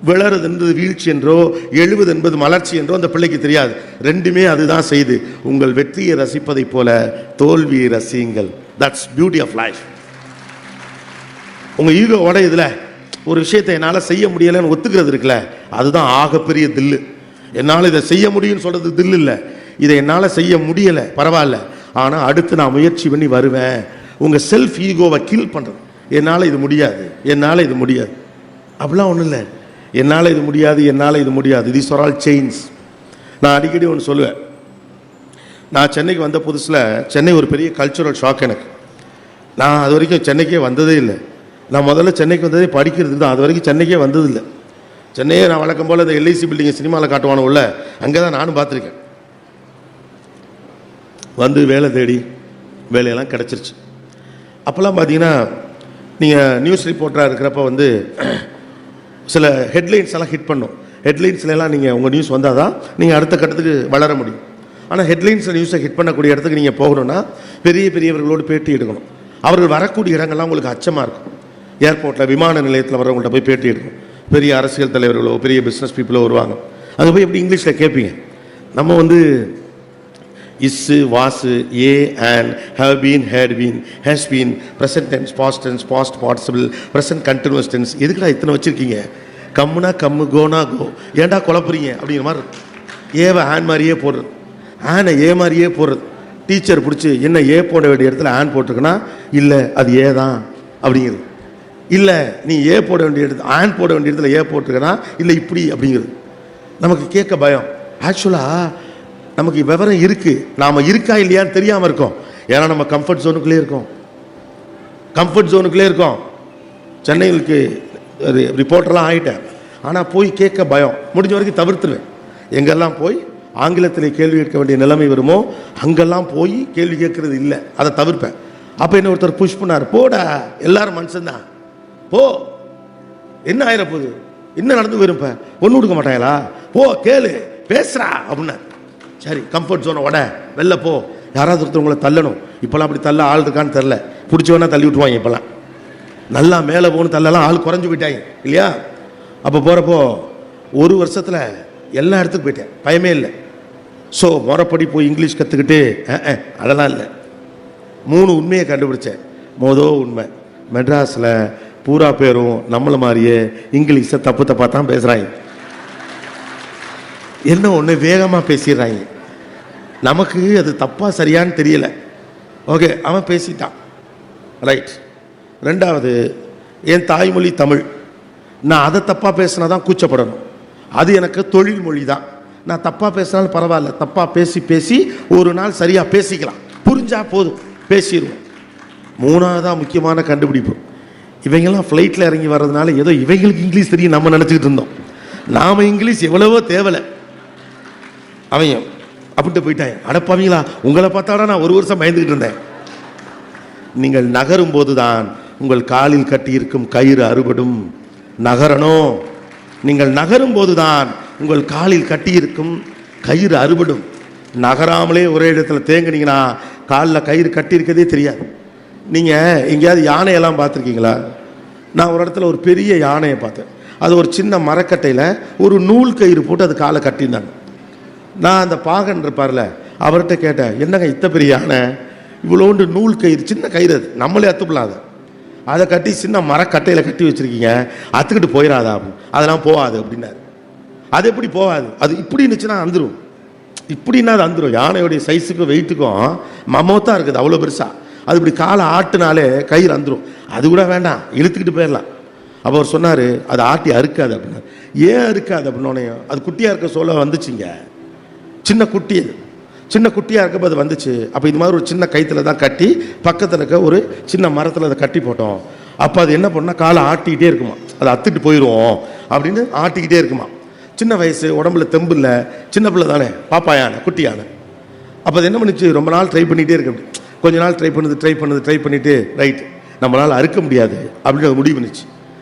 விழறது என்பது வீழ்ச்சி என்றோ, எழுவது என்பது மலர்ச்சி என்றோ அந்த பிள்ளைக்கு தெரியாது. ரெண்டுமே அதுதான் செய்து. உங்கள் வெற்றியை ரசிப்பதை போல தோல்வியை ரசியுங்கள். That's beauty of life. உங்கள் ஈகோவோட இதில் ஒரு விஷயத்தை என்னால் செய்ய முடியலைன்னு ஒத்துக்கிறது இருக்குல்ல, அதுதான் ஆகப்பெரிய தில்லு. என்னால் இதை செய்ய முடியும்னு சொல்கிறது தில்லு இல்லை. இதை என்னால் செய்ய முடியலை, பரவாயில்ல, ஆனால் அடுத்து நான் முயற்சி பண்ணி வருவேன். உங்கள் செல்ஃப் ஈகோவை கில் பண்ணுறது. என்னால் இது முடியாது, என்னால் இது முடியாது, அப்படிலாம் ஒன்றும் இல்லை. என்னால் இது முடியாது, என்னால் இது முடியாது. These are all chains. நான் அடிக்கடி ஒன்று சொல்லுவேன். நான் சென்னைக்கு வந்த புதுசில் சென்னை ஒரு பெரிய கல்ச்சுரல் ஷாக் எனக்கு. நான் அது வரைக்கும் சென்னைக்கே வந்ததே இல்லை. நான் முதல்ல சென்னைக்கு வந்ததே படிக்கிறதுக்கு தான். அது வரைக்கும் சென்னைக்கே வந்ததில்லை. சென்னையே நான் வழக்கம் போல் இந்த எல்ஐசி பில்டிங்கை சினிமாவில் காட்டுவானோ உள்ள, அங்கே தான் நானும் பார்த்துருக்கேன். வந்து வேலை தேடி வேலையெல்லாம் கிடச்சிருச்சு. அப்போல்லாம் பார்த்தீங்கன்னா நீங்கள் நியூஸ் ரிப்போர்ட்டராக இருக்கிறப்ப சில ஹெட்லைன்ஸ் எல்லாம் ஹிட் பண்ணும். ஹெட்லைன்ஸ்லாம் நீங்கள் உங்கள் நியூஸ் வந்தால் தான் நீங்கள் அடுத்த கட்டத்துக்கு வளர முடியும். ஆனால் ஹெட்லைன்ஸில் நியூஸை ஹிட் பண்ணக்கூடிய இடத்துக்கு நீங்கள் போகணுன்னா பெரிய பெரியவர்களோடு பேட்டி எடுக்கணும். அவர்கள் வரக்கூடிய இடங்கள்லாம் உங்களுக்கு அச்சமாக இருக்கும். ஏர்போர்ட்டில், விமான நிலையத்தில் வரவங்கள்ட்ட போய் பேட்டி எடுக்கணும். பெரிய அரசியல் தலைவர்களோ பெரிய பிஸ்னஸ் பீப்புளோ வருவாங்க. அங்கே போய் எப்படி இங்கிலீஷில் கேட்பீங்க? நம்ம is, was, a, and, have been, had been, has been, present tense, past tense, past participle, present continuous tense, எதுக்குடா இத்தனை வச்சுருக்கீங்க? கம்முனா கம்மு, கோனா கோ, ஏன்டா குழப்புறீங்க அப்படிங்கிற மாதிரி. ஏவை ஆன் மாதிரியே போடுறது, ஆனை ஏ மாதிரியே போடுறது. டீச்சர் பிடிச்சி என்ன ஏ போட வேண்டிய இடத்துல ஆன் போட்டிருக்குன்னா, இல்லை அது ஏ தான் அப்படிங்கிறது. இல்லை நீ ஏ போட வேண்டிய இடத்துல ஆன் போட வேண்டிய இடத்துல ஏ போட்டிருக்கனா, இல்லை இப்படி அப்படிங்கிறது. நமக்கு கேட்க பயம். ஆக்சுவலாக நமக்கு விவரம் இருக்குது, நாம் இருக்கா இல்லையான்னு தெரியாமல் இருக்கோம். ஏன்னா நம்ம கம்ஃபர்ட் ஜோனுக்குள்ளே இருக்கோம். கம்ஃபர்ட் ஜோனுக்குள்ளே இருக்கோம். சென்னைக்கு ரிப்போர்ட்டர்லாம் ஆகிட்டேன். ஆனால் போய் கேட்க பயம். முடிஞ்ச வரைக்கும் தவிர்த்துருவேன். எங்கெல்லாம் போய் ஆங்கிலத்தில் கேள்வி கேட்க வேண்டிய நிலைமை வருமோ அங்கெல்லாம் போய் கேள்வி கேட்கறது இல்லை, அதை தவிர்ப்பேன். அப்போ என்ன ஒருத்தர் புஷ் பண்ணார், போடா எல்லாரும் மனுஷன்தான், போ, என்ன ஆயிரப்போகுது, என்ன நடந்து போயிருப்ப, ஒன்று கொடுக்க மாட்டாங்களா, போ கேளு பேசுறா அப்படின்னா. சரி, கம்ஃபர்ட் ஜோனை உட வெளில போ. யாராவது ஒருத்தர் உங்களை தள்ளணும். இப்போல்லாம் அப்படி தள்ள ஆள் இருக்கான்னு தெரில, பிடிச்சவனா தள்ளி விட்டுருவாங்க. இப்போல்லாம் நல்லா மேலே போகணும், தள்ளலாம் ஆள் குறைஞ்சி போயிட்டாங்க இல்லையா? அப்போ போகிறப்போ ஒரு வருஷத்தில் எல்லா இடத்துக்கு போயிட்டேன், பயமே இல்லை. ஸோ முறைப்படி போய் இங்கிலீஷ் கற்றுக்கிட்டு அதெல்லாம் இல்லை. 3 உண்மையை கண்டுபிடிச்சேன். உண்மை, மெட்ராஸில் பூரா பேரும் நம்மளை மாதிரியே இங்கிலீஷை தப்பு தப்பாக தான் பேசுகிறாங்க. என்ன ஒன்று வேகமாக பேசிடுறாங்க. நமக்கு அது தப்பாக சரியான்னு தெரியலை. ஓகே, அவன் பேசிட்டான், ரைட். 2வது, என் தாய்மொழி தமிழ். நான் அதை தப்பாக பேசினா தான் கூச்சப்படணும். அது எனக்கு தொழில் மொழி தான். நான் தப்பாக பேசினாலும் பரவாயில்ல, தப்பாக பேசி பேசி ஒரு நாள் சரியாக பேசிக்கலாம், புரிஞ்சா போதும், பேசிடுவோம். 3வதாக முக்கியமான கண்டுபிடிப்பு, இவங்கெல்லாம் ஃப்ளைட்டில் இறங்கி வர்றதுனால ஏதோ இவங்களுக்கு இங்கிலீஷ் தெரியும் நம்ம நினச்சிக்கிட்டு இருந்தோம். நாம் இங்கிலீஷ் எவ்வளவோ தேவலை. அவங்க அப்படின்ட்டு போயிட்டாங்க. அடப்பாவீங்களா, உங்களை பார்த்தாடா நான் 1 வருஷம் பயந்துக்கிட்டு இருந்தேன். நீங்கள் நகரும் போது தான் உங்கள் காலில் கட்டியிருக்கும் கயிறு அறுபடும். நகரணும். நீங்கள் நகரும் போது தான் உங்கள் காலில் கட்டியிருக்கும் கயிறு அறுபடும். நகராமலே ஒரே இடத்துல தேங்கினீங்கன்னா காலில் கயிறு கட்டியிருக்கதே தெரியாது. நீங்கள் எங்கேயாவது யானையெல்லாம் பார்த்துருக்கீங்களா? நான் ஒரு இடத்துல ஒரு பெரிய யானையை பார்த்தேன். அது ஒரு சின்ன மரக்கட்டையில் ஒரு நூல் கயிறு போட்டு அது காலை கட்டியிருந்தாங்க. நான் அந்த பாகன் இருப்பார்ல, அவர்கிட்ட கேட்டேன், என்னங்க இத்த பெரிய யானை, இவ்வளோண்டு நூல் கயிறு, சின்ன கயிறு, அது நம்மளே அத்துப்பலாம். அதை கட்டி சின்ன மரக்கட்டையில் கட்டி வச்சுருக்கீங்க, அத்துக்கிட்டு போயிடாதா அப்படின்னு. அதெல்லாம் போகாது அப்படின்னாரு. அது எப்படி போகாது? அது இப்படி இருந்துச்சுன்னா அந்துடும், இப்படின்னா அது அந்துடும். யானையுடைய சைஸுக்கும் வெயிட்டுக்கும் மமத்தான் இருக்குது, அவ்வளோ பெருசாக. அது இப்படி காலை ஆட்டுனாலே கயிறு அந்துடும். அது கூட வேண்டாம், இழுத்துக்கிட்டு போயிடலாம். அப்போ அவர் சொன்னார், அது ஆட்டி அறுக்காது அப்படின்னாரு. ஏன் அறுக்காது அப்படின்னோடனே, அது குட்டியாக இருக்க சொல்ல வந்துச்சுங்க, சின்ன குட்டி, அது சின்ன குட்டியாக இருக்கப்போ அது வந்துச்சு. அப்போ இது மாதிரி ஒரு சின்ன கயிற்றுல தான் கட்டி பக்கத்தில் இருக்க ஒரு சின்ன மரத்தில் அதை கட்டி போட்டோம். அப்போ அது என்ன பண்ணால் காலை ஆட்டிக்கிட்டே இருக்குமா, அதை அத்துட்டு போயிடுவோம் அப்படின்னு ஆட்டிக்கிட்டே இருக்குமா. சின்ன வயசு, உடம்புல தெம்பு இல்லை, சின்ன பிள்ளை தானே, பாப்பா யானை, குட்டி யானை. அப்போ அது என்ன பண்ணிச்சு, ரொம்ப நாள் ட்ரை பண்ணிகிட்டே இருக்கு. கொஞ்ச நாள் ட்ரை பண்ணிவிட்டு ரைட் நம்மளால் அறுக்க முடியாது அப்படின்னு அது முடிவு பண்ணிச்சு.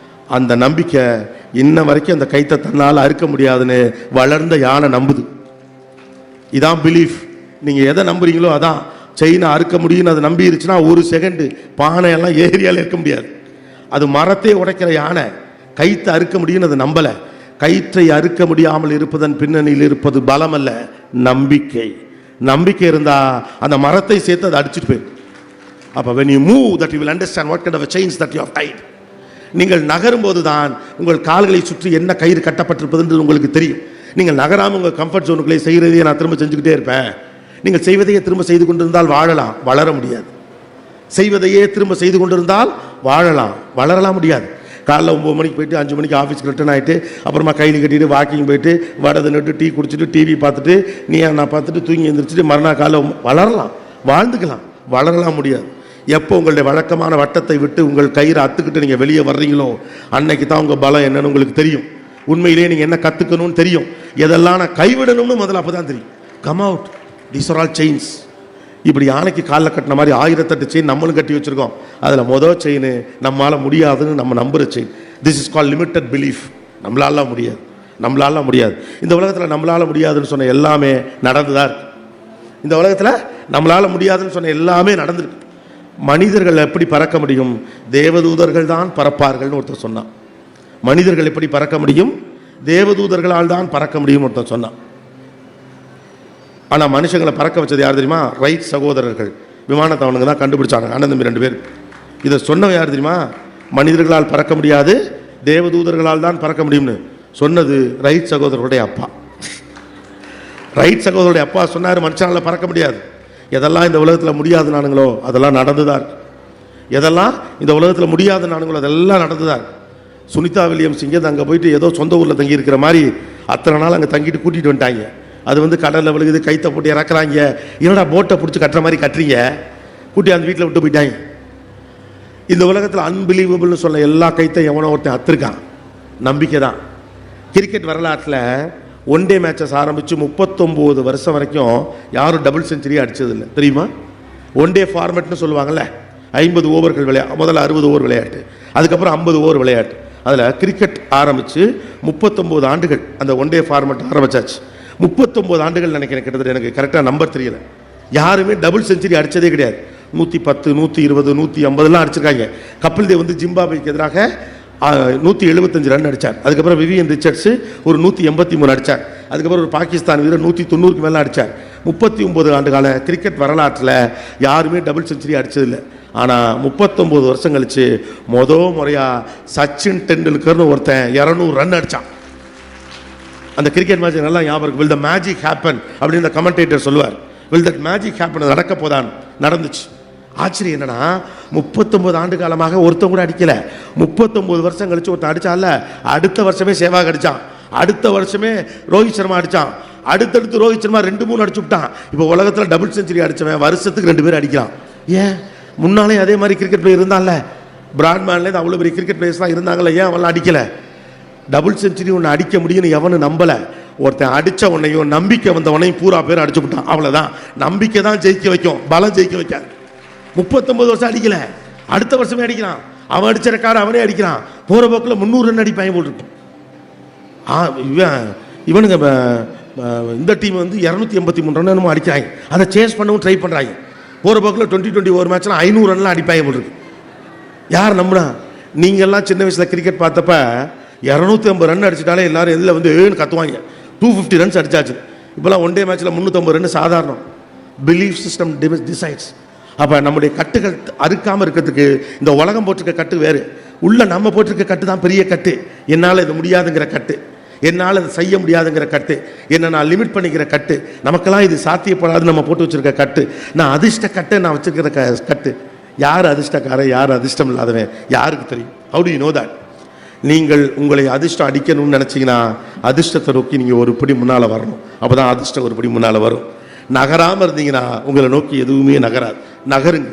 அந்த நம்பிக்கை இன்ன வரைக்கும் அந்த கைத்தை தன்னால் அறுக்க முடியாதுன்னு வளர்ந்த யானை நம்புது. இதான் பிலீஃப். நீங்கள் எதை நம்புறீங்களோ அதான். செயினை அறுக்க முடியும்னு அதை நம்பிருச்சுன்னா ஒரு செகண்டு பானையெல்லாம் ஏரியாவில் இருக்க முடியாது. அது மரத்தை உடைக்கிற யானை கைத்தை அறுக்க முடியும்னு அதை நம்பலை. கயிற்றை அறுக்க முடியாமல் இருப்பதன் பின்னணியில் இருப்பது பலம் அல்ல, நம்பிக்கை. நம்பிக்கை இருந்தால் அந்த மரத்தை சேர்த்து அதை அடிச்சுட்டு போயிடும். அப்போ when you move that you will understand what kind of a chains that you have tied. நீங்கள் நகரும் போது தான் உங்கள் கால்களை சுற்றி என்ன கயிறு கட்டப்பட்டிருப்பது உங்களுக்கு தெரியும். நீங்கள் நகராமல் உங்கள் கம்ஃபர்ட் ஜோனுக்குள்ளே செய்கிறதையே நான் திரும்ப செஞ்சுக்கிட்டே இருப்பேன். நீங்கள் செய்வதையே திரும்ப செய்து கொண்டிருந்தால் வாழலாம், வளர முடியாது. செய்வதையே திரும்ப செய்து கொண்டிருந்தால் வாழலாம், வளரலாம் முடியாது. காலைல 9 மணிக்கு போயிட்டு 5 மணிக்கு ஆஃபீஸ்க்கு ரிட்டர்ன் ஆகிட்டு அப்புறமா கையில் கட்டிட்டு வாக்கிங் போயிட்டு வடை தின்னுட்டு டீ குடிச்சிட்டு டிவி பார்த்துட்டு நான் பார்த்துட்டு தூங்கி எழுந்திரிச்சிட்டு மறுநாள் காலைல வளரலாம், வாழ்ந்துக்கலாம், வளரலாம் முடியாது. எப்போ உங்களுடைய வழக்கமான வட்டத்தை விட்டு உங்கள் கயிறை அத்துக்கிட்டு நீங்கள் வெளியே வர்றீங்களோ அன்னைக்கு தான் உங்கள் பலம் என்னன்னு உங்களுக்கு தெரியும். உண்மையிலேயே நீங்கள் என்ன கற்றுக்கணும்னு தெரியும், எதெல்லாம் நான் கைவிடணும்னு முதல்ல அப்போ தான் தெரியும். Come out, these are all chains. இப்படி யானைக்கு காலில் கட்டின மாதிரி 1008 செயின் நம்மளும் கட்டி வச்சுருக்கோம். அதில் மொதல் செயின் நம்மளால் முடியாதுன்னு நம்ம நம்புகிற chain. This is call limited belief. நம்மளால முடியாது. இந்த உலகத்தில் நம்மளால் முடியாதுன்னு சொன்ன எல்லாமே நடந்துதான் இருக்கு. இந்த உலகத்தில் நம்மளால் முடியாதுன்னு சொன்ன எல்லாமே நடந்துருக்கு. மனிதர்கள் எப்படி பறக்க முடியும்? தேவதூதர்கள் தான் பறப்பார்கள்னு ஒருத்தர் சொன்னான். மனிதர்கள் எப்படி பறக்க முடியும்? தேவதூதர்களால் தான் பறக்க முடியும் ஒருத்தர் சொன்னான். ஆனால் மனுஷங்களை பறக்க வச்சது யார் தெரியுமா? ரைட் சகோதரர்கள். விமானத்தை அவனுங்க தான் கண்டுபிடிச்சாங்க, அண்ணன் தம்பி 2 பேர். இதை சொன்னவன் யார் தெரியுமா? மனிதர்களால் பறக்க முடியாது, தேவதூதர்களால் தான் பறக்க முடியும்னு சொன்னது ரைட் சகோதரருடைய அப்பா. ரைட் சகோதரருடைய அப்பா சொன்னார், மனுஷனால் பறக்க முடியாது. எதெல்லாம் இந்த உலகத்தில் முடியாது நானுங்களோ அதெல்லாம் நடந்துதான். எதெல்லாம் இந்த உலகத்தில் முடியாது நானுங்களோ அதெல்லாம் நடந்துதான். சுனிதா வில்லியம்ஸ் இங்கே அங்கே போயிட்டு ஏதோ சொந்த ஊரில் தங்கி இருக்கிற மாதிரி அத்தனை நாள் அங்கே தங்கிட்டு கூட்டிகிட்டு வந்துட்டாங்க. அது வந்து கடலில் விழுகுது, கைத்தை போட்டு இறக்குறாங்க. என்னடா போட்டை பிடிச்சி கட்டுற மாதிரி கட்டுறீங்க, கூட்டி அந்த வீட்டில் விட்டு போயிட்டாங்க. இந்த உலகத்தில் அன்பிலீவபிள்னு சொல்ல எல்லா கைத்தையும் எவனோ ஒருத்தன் அத்திருக்கான். நம்பிக்கை தான். கிரிக்கெட் வரலாற்றில் ஒன் டே மேட்சஸ் ஆரம்பித்து 39 வருஷம் வரைக்கும் யாரும் டபுள் செஞ்சுரி அடித்ததில்லை, தெரியுமா? ஒன் டே ஃபார்மெட்னு சொல்லுவாங்கள்ல, 50 ஓவர்கள் விளையாட்டு, முதல்ல 60 ஓவர் விளையாட்டு, அதுக்கப்புறம் 50 ஓவர் விளையாட்டு. அதில் கிரிக்கெட் ஆரம்பித்து 39 ஆண்டுகள் அந்த ஒன் டே ஃபார்மெட் ஆரம்பிச்சாச்சு. 39 ஆண்டுகள் நினைக்கிறேன், கிட்டத்தட்ட எனக்கு கரெக்டாக நம்பர் தெரியல. யாருமே டபுள் செஞ்சுரி அடித்ததே கிடையாது. 110, 120, 150 அடிச்சிருக்காங்க. கபில் தேவ் வந்து ஜிம்பாப்வேக்கு எதிராக 175 ரன் அடித்தார். அதுக்கப்புறம் விவியன் ரிச்சர்ட்ஸு ஒரு 183 அடித்தார். அதுக்கப்புறம் ஒரு பாகிஸ்தான் வீரர் 190க்கு மேலே அடித்தார். 39 ஆண்டு கால கிரிக்கெட் வரலாற்றில் யாருமே டபுள் செஞ்சுரி அடித்ததில்லை. ஆனால் 39 வருஷம் கழிச்சு முறையாக சச்சின் டெண்டுல்கர்னு ஒருத்தன் 200 ரன் அடித்தான். அந்த கிரிக்கெட் மேட்ச் நல்லா ஞாபகம் இருக்கு. வில் த மேஜிக் ஹேப்பன் அப்படின்னு இந்த கமெண்டேட்டர் சொல்லுவார். வில் தட் மேஜிக் ஹேப்பன், நடக்க போதான், நடந்துச்சு. ஆச்சரியம் என்னன்னா 39 ஆண்டு காலமாக ஒருத்தன் கூட அடிக்கல. 39 வருஷம் கழிச்சு ஒருத்தன் அடிச்சான்ல, அடுத்த வருஷமே சேவாக் அடிச்சான், அடுத்த வருஷமே ரோஹித் சர்மா அடிச்சான், அடுத்தடுத்து ரோஹித் சர்மா 2-3 அடிச்சு விட்டான். இப்போ உலகத்தில் டபுள் செஞ்சுரி அடிச்சவன் வருஷத்துக்கு 2 பேர் அடிக்கிறான். ஏன்? முன்னாலே அதே மாதிரி கிரிக்கெட் பிளேயர் இருந்தான்ல, பிராட்மேன்லேருந்து அவ்வளோ பெரிய கிரிக்கெட் பிளேயர்ஸ்லாம் இருந்தாங்கல்ல, ஏன் அவெல்லாம் அடிக்கலை? டபுள் செஞ்சுரி ஒன்று அடிக்க முடியும்னு எவனும் நம்பலை. ஒருத்தன் அடித்த உன்னையும் நம்பிக்கை வந்தவனையும் பூரா பேர் அடிச்சு விட்டான். அவ்வளோதான். நம்பிக்கை தான் ஜெயிக்க வைக்கும், பலம் ஜெயிக்க வைக்காது. 39 வருஷம் அடிக்கல, அடுத்த வருஷமே அடிக்கிறான். அவன் அடிச்ச ரெக்கார்டு அவனே அடிக்கிறான். போகிற போக்கில் 300 ரன் அடிப்பாங்க போட்டுருக்கு. இவனுங்க இந்த டீம் வந்து 283 ரன் அடிக்கிறாங்க. அதை சேஸ் பண்ணவும் ட்ரை பண்ணுறாங்க. போகிற போக்கில் 2020 ஓவர் மேட்ச்லாம் 500 ரன்லாம் அடிப்பாங்க போட்டுருக்கு. யார் நம்புனா? நீங்கள்லாம் சின்ன வயசில் கிரிக்கெட் பார்த்தப்ப 250 ரன் அடிச்சிட்டாலே எல்லாரும் எதில் வந்து ஏன்னு கத்துவாங்க. 250 ரன்ஸ் அடிச்சாச்சு. இப்போலாம் ஒன் டே மேட்ச்சில் 350 ரன் சாதாரணம். Belief system decides. அப்போ நம்முடைய கட்டுகள் அறுக்காமல் இருக்கிறதுக்கு இந்த உலகம் போட்டிருக்க கட்டு வேறு, உள்ள நம்ம போட்டிருக்க கட்டு தான் பெரிய கட்டு. என்னால் இது முடியாதுங்கிற கட்டு, என்னால் அதை செய்ய முடியாதுங்கிற கட்டு, என்னை நான் லிமிட் பண்ணிக்கிற கட்டு, நமக்கெல்லாம் இது சாத்தியப்படாது நம்ம போட்டு வச்சுருக்க கட்டு, நான் அதிர்ஷ்ட கட்டை நான் வச்சுருக்கிற கட்டு. யார் அதிர்ஷ்டக்காரன் யார் அதிர்ஷ்டம் இல்லாதவன் யாருக்கு தெரியும்? How to you know that? நீங்கள் உங்களை அதிர்ஷ்டம் அடிக்கணும்னு நினச்சிங்கன்னா அதிர்ஷ்டத்தை நோக்கி நீங்கள் ஒரு படி முன்னால் வரணும். அப்போ தான் அதிர்ஷ்டம் ஒரு படி முன்னால் வரும். நகராமல் இருந்தீங்கன்னா உங்களை நோக்கி எதுவுமே நகராது. நகருங்க.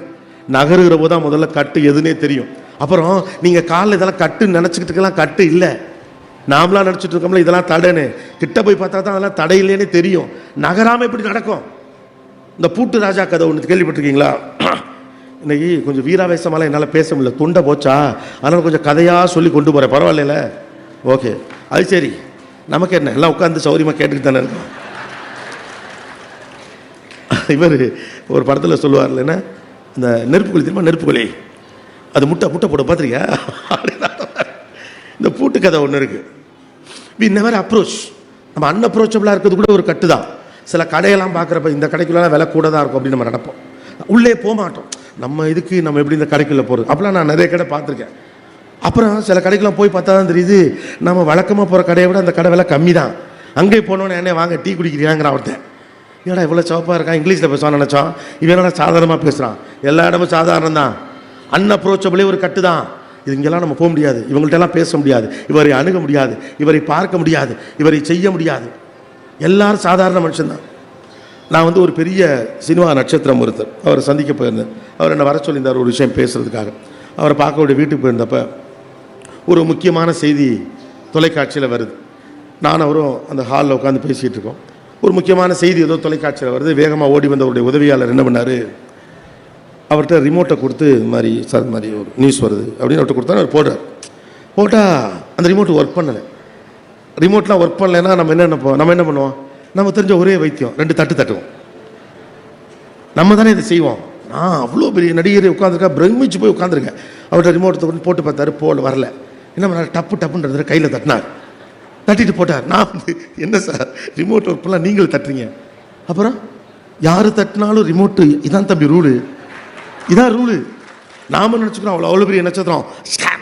நகருகிற போது தான் முதல்ல கட்டு எதுனே தெரியும். அப்புறம் நீங்கள் காலில் இதெல்லாம் கட்டுன்னு நினச்சிக்கிட்டுலாம் கட்டு இல்லை. நாமளாம் நினச்சிட்டு இருக்கோம்ல இதெல்லாம் தடைன்னு, கிட்ட போய் பார்த்தா தான் அதெல்லாம் தடை இல்லைன்னே தெரியும். நகராமல் எப்படி நடக்கும்? இந்த பூட்டு ராஜா கதை ஒன்று கேள்விப்பட்டிருக்கீங்களா? இன்னைக்கு கொஞ்சம் வீராவேசமாலாம் என்னால் பேச முடியல, தொண்டை போச்சா, அதனால் கொஞ்சம் கதையாக சொல்லி கொண்டு போகிறேன். பரவாயில்ல? ஓகே, அது சரி. நமக்கு என்ன, எல்லாம் உட்காந்து சௌரியமாக கேட்டுக்கிட்டு தானே இருக்கோம். இவர் ஒரு படத்தில் சொல்லுவார்ல, என்ன இந்த நெருப்புக்குழி தெரியுமா, நெருப்புக்குழி, அது முட்டை போட பார்த்துருக்கியா? இந்த பூட்டு கதை ஒன்று இருக்குது. We never approach. நம்ம அன்அப்ரோச்சபிளாக இருக்கிறது கூட ஒரு கட்டு தான். சில கடையெல்லாம் பார்க்குறப்ப இந்த கடைக்குள்ளலாம் விலை கூட தான் இருக்கும் அப்படின்னு நம்ம நினைப்போம். உள்ளே போக மாட்டோம். நம்ம இதுக்கு நம்ம எப்படி இந்த கடைக்குள்ளே போகிறது? அப்போலாம் நான் நிறைய கடை பார்த்துருக்கேன். அப்புறம் சில கடைக்கெல்லாம் போய் பார்த்தா தான் தெரியுது, நம்ம வழக்கமாக போகிற கடையை விட அந்த கடை விலை கம்மி தான். அங்கே போனோன்னே என்ன வாங்க டீ குடிக்கிறியாங்கிற ஒருத்தன். ஏடா இவ்வளோ சவப்பாக இருக்கான், இங்கிலீஷில் பேசுவான்னு நினச்சோம். இவன் சாதாரணமாக பேசுகிறான். எல்லா இடமும் சாதாரணம் தான். அன்அப்ரோச்சபிளே ஒரு கட்டு தான். இது இங்கெல்லாம் நம்ம போக முடியாது, இவங்கள்ட்டெல்லாம் பேச முடியாது, இவரை அணுக முடியாது, இவரை பார்க்க முடியாது, இவரை செய்ய முடியாது. எல்லாரும் சாதாரண மனுஷன்தான். நான் வந்து ஒரு பெரிய சினிமா நட்சத்திரம் ஒருத்தர், அவரை சந்திக்க போயிருந்தேன். அவர் என்னை வர சொல்லியிருந்தார் ஒரு விஷயம் பேசுகிறதுக்காக. அவரை பார்க்க வேண்டிய வீட்டுக்கு போயிருந்தப்ப ஒரு முக்கியமான செய்தி தொலைக்காட்சியில் வருது. நான் அவரும் அந்த ஹாலில் உட்காந்து பேசிகிட்டு இருக்கோம். ஒரு முக்கியமான செய்தி ஏதோ தொலைக்காட்சியில் வருது. வேகமாக ஓடி வந்தவருடைய உதவியாளர் என்ன பண்ணார், அவர்கிட்ட ரிமோட்டை கொடுத்து மாதிரி சார் இந்த மாதிரி ஒரு நியூஸ் வருது அப்படின்னு அவர்கிட்ட கொடுத்தா அவர் போட்டால் அந்த ரிமோட் ஒர்க் பண்ணலை. ரிமோட்லாம் ஒர்க் பண்ணலைன்னா நம்ம என்ன பண்ணுவோம்? நம்ம தெரிஞ்ச ஒரே வைத்தியம், 2 தட்டு தட்டுவோம். நம்ம தானே இதை செய்வோம். நான் அவ்வளோ பெரிய நடிகர் உட்காந்துருக்கேன், பிரமிச்சு போய் உட்காந்துருக்கேன். அவர்கிட்ட ரிமோட்டை போட்டு பார்த்தாரு, வரல. என்ன பண்ணார், டப்புன்றது கையில் தட்டினார். தட்டிட்டு போட்டார். நான் வந்து என்ன சார் ரிமோட் ஒர்க் பண்ணலாம், நீங்கள் தட்டுறீங்க. அப்புறம் யார் தட்டினாலும் ரிமோட்டு இதான் தம்பி ரூலு, இதான் ரூலு. நாம நினச்சிக்கிறோம் அவ்வளோ பெரிய நட்சத்திரம்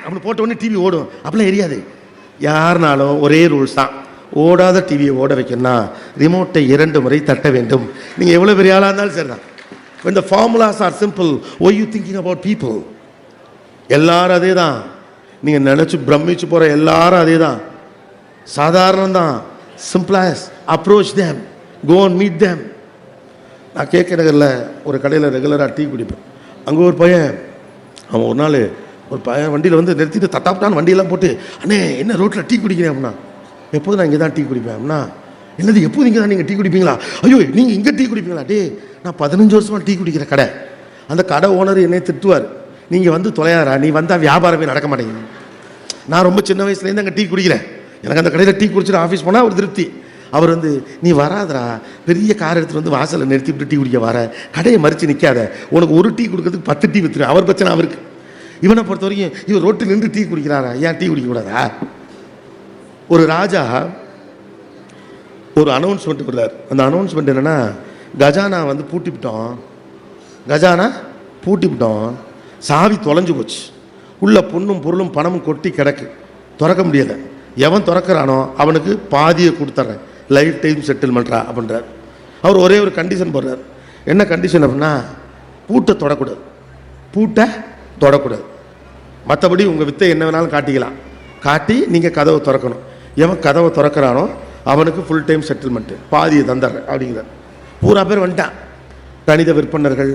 அப்படி போட்ட உடனே டிவி ஓடும். அப்படிலாம் எரியாது. யாருனாலும் ஒரே ரூல்ஸ் தான். ஓடாத டிவியை ஓட வைக்கணும்னா ரிமோட்டை 2 முறை தட்ட வேண்டும். நீங்கள் எவ்வளோ பெரிய ஆளாக இருந்தாலும் சரி தான். when the formulas are simple, why you thinking about people? எல்லாரும் அதே தான். நீங்கள் நினச்சி பிரமிச்சு போகிற எல்லாரும் அதே தான். சாதாரணம் தான். Simply approach them, go and meet them. நான் கேட்க நகரில் ஒரு கடையில் ரெகுலராக டீ குடிப்பேன். அங்கே ஒரு பையன், அவன் ஒரு நாள் ஒரு பையன் வண்டியில் வந்து நிறுத்திட்டு தட்டாப்டான்னு வண்டியெல்லாம் போட்டு, அண்ணே என்ன ரோட்டில் டீ குடிக்கிறேன் அப்படின்னா, எப்போதும் நான் இங்கே தான் டீ குடிப்பேன் அப்படின்னா, என்னது எப்போது இங்கே தான் நீங்கள் டீ குடிப்பீங்களா? ஐயோ நீங்கள் இங்கே டீ குடிப்பீங்களா? டே நான் 15 வருஷமாக டீ குடிக்கிற கடை. அந்த கடை ஓனர் என்னை திட்டுவார், நீங்கள் வந்து தொலையாரா, நீ வந்தால் வியாபாரமே நடக்க மாட்டேங்குது. நான் ரொம்ப சின்ன வயசுலேருந்து அங்கே டீ குடிக்கிறேன். எனக்கு அந்த கடையில் டீ குடிச்சிட்டு ஆஃபீஸ் போனால் ஒரு திருப்தி. அவர் வந்து நீ வராதரா, பெரிய கார் எடுத்துகிட்டு வந்து வாசலில் நிறுத்திவிட்டு டீ குடிக்க வர, கடையை மறித்து நிற்காத, உனக்கு ஒரு டீ கொடுக்கறதுக்கு 10 டீ விற்றுரு. அவர் பிரச்சனை அவருக்கு. இவனை பொறுத்த வரைக்கும் இவர் ரோட்டில் நின்று டீ குடிக்கிறாரா, ஏன் டீ குடிக்கக்கூடாதா? ஒரு ராஜா ஒரு அனௌன்ஸ்மெண்ட் விடுறார். அந்த அனௌன்ஸ்மெண்ட் என்னென்னா, கஜானா வந்து பூட்டிவிட்டோம், சாவி தொலைஞ்சு போச்சு, உள்ள பொண்ணும் பொருளும் பணமும் கொட்டி கிடக்கு, திறக்க முடியலை. எவன் திறக்கிறானோ அவனுக்கு பாதியை கொடுத்துட்றேன், லைஃப் டைம் செட்டில்மெண்ட்ரா அப்படின்றார். அவர் ஒரே ஒரு கண்டிஷன் போடுறார். என்ன கண்டிஷன் அப்படின்னா, பூட்டை தொடக்கூடாது. மற்றபடி உங்கள் வித்தை என்ன வேணாலும் காட்டி நீங்கள் கதவை திறக்கணும். எவன் கதவை திறக்கிறானோ அவனுக்கு ஃபுல் டைம் செட்டில்மெண்ட்டு, பாதியை தந்துடுறேன் அப்படிங்கிறார். பூரா பேர் வந்துட்டான். கணித விற்பனர்கள்,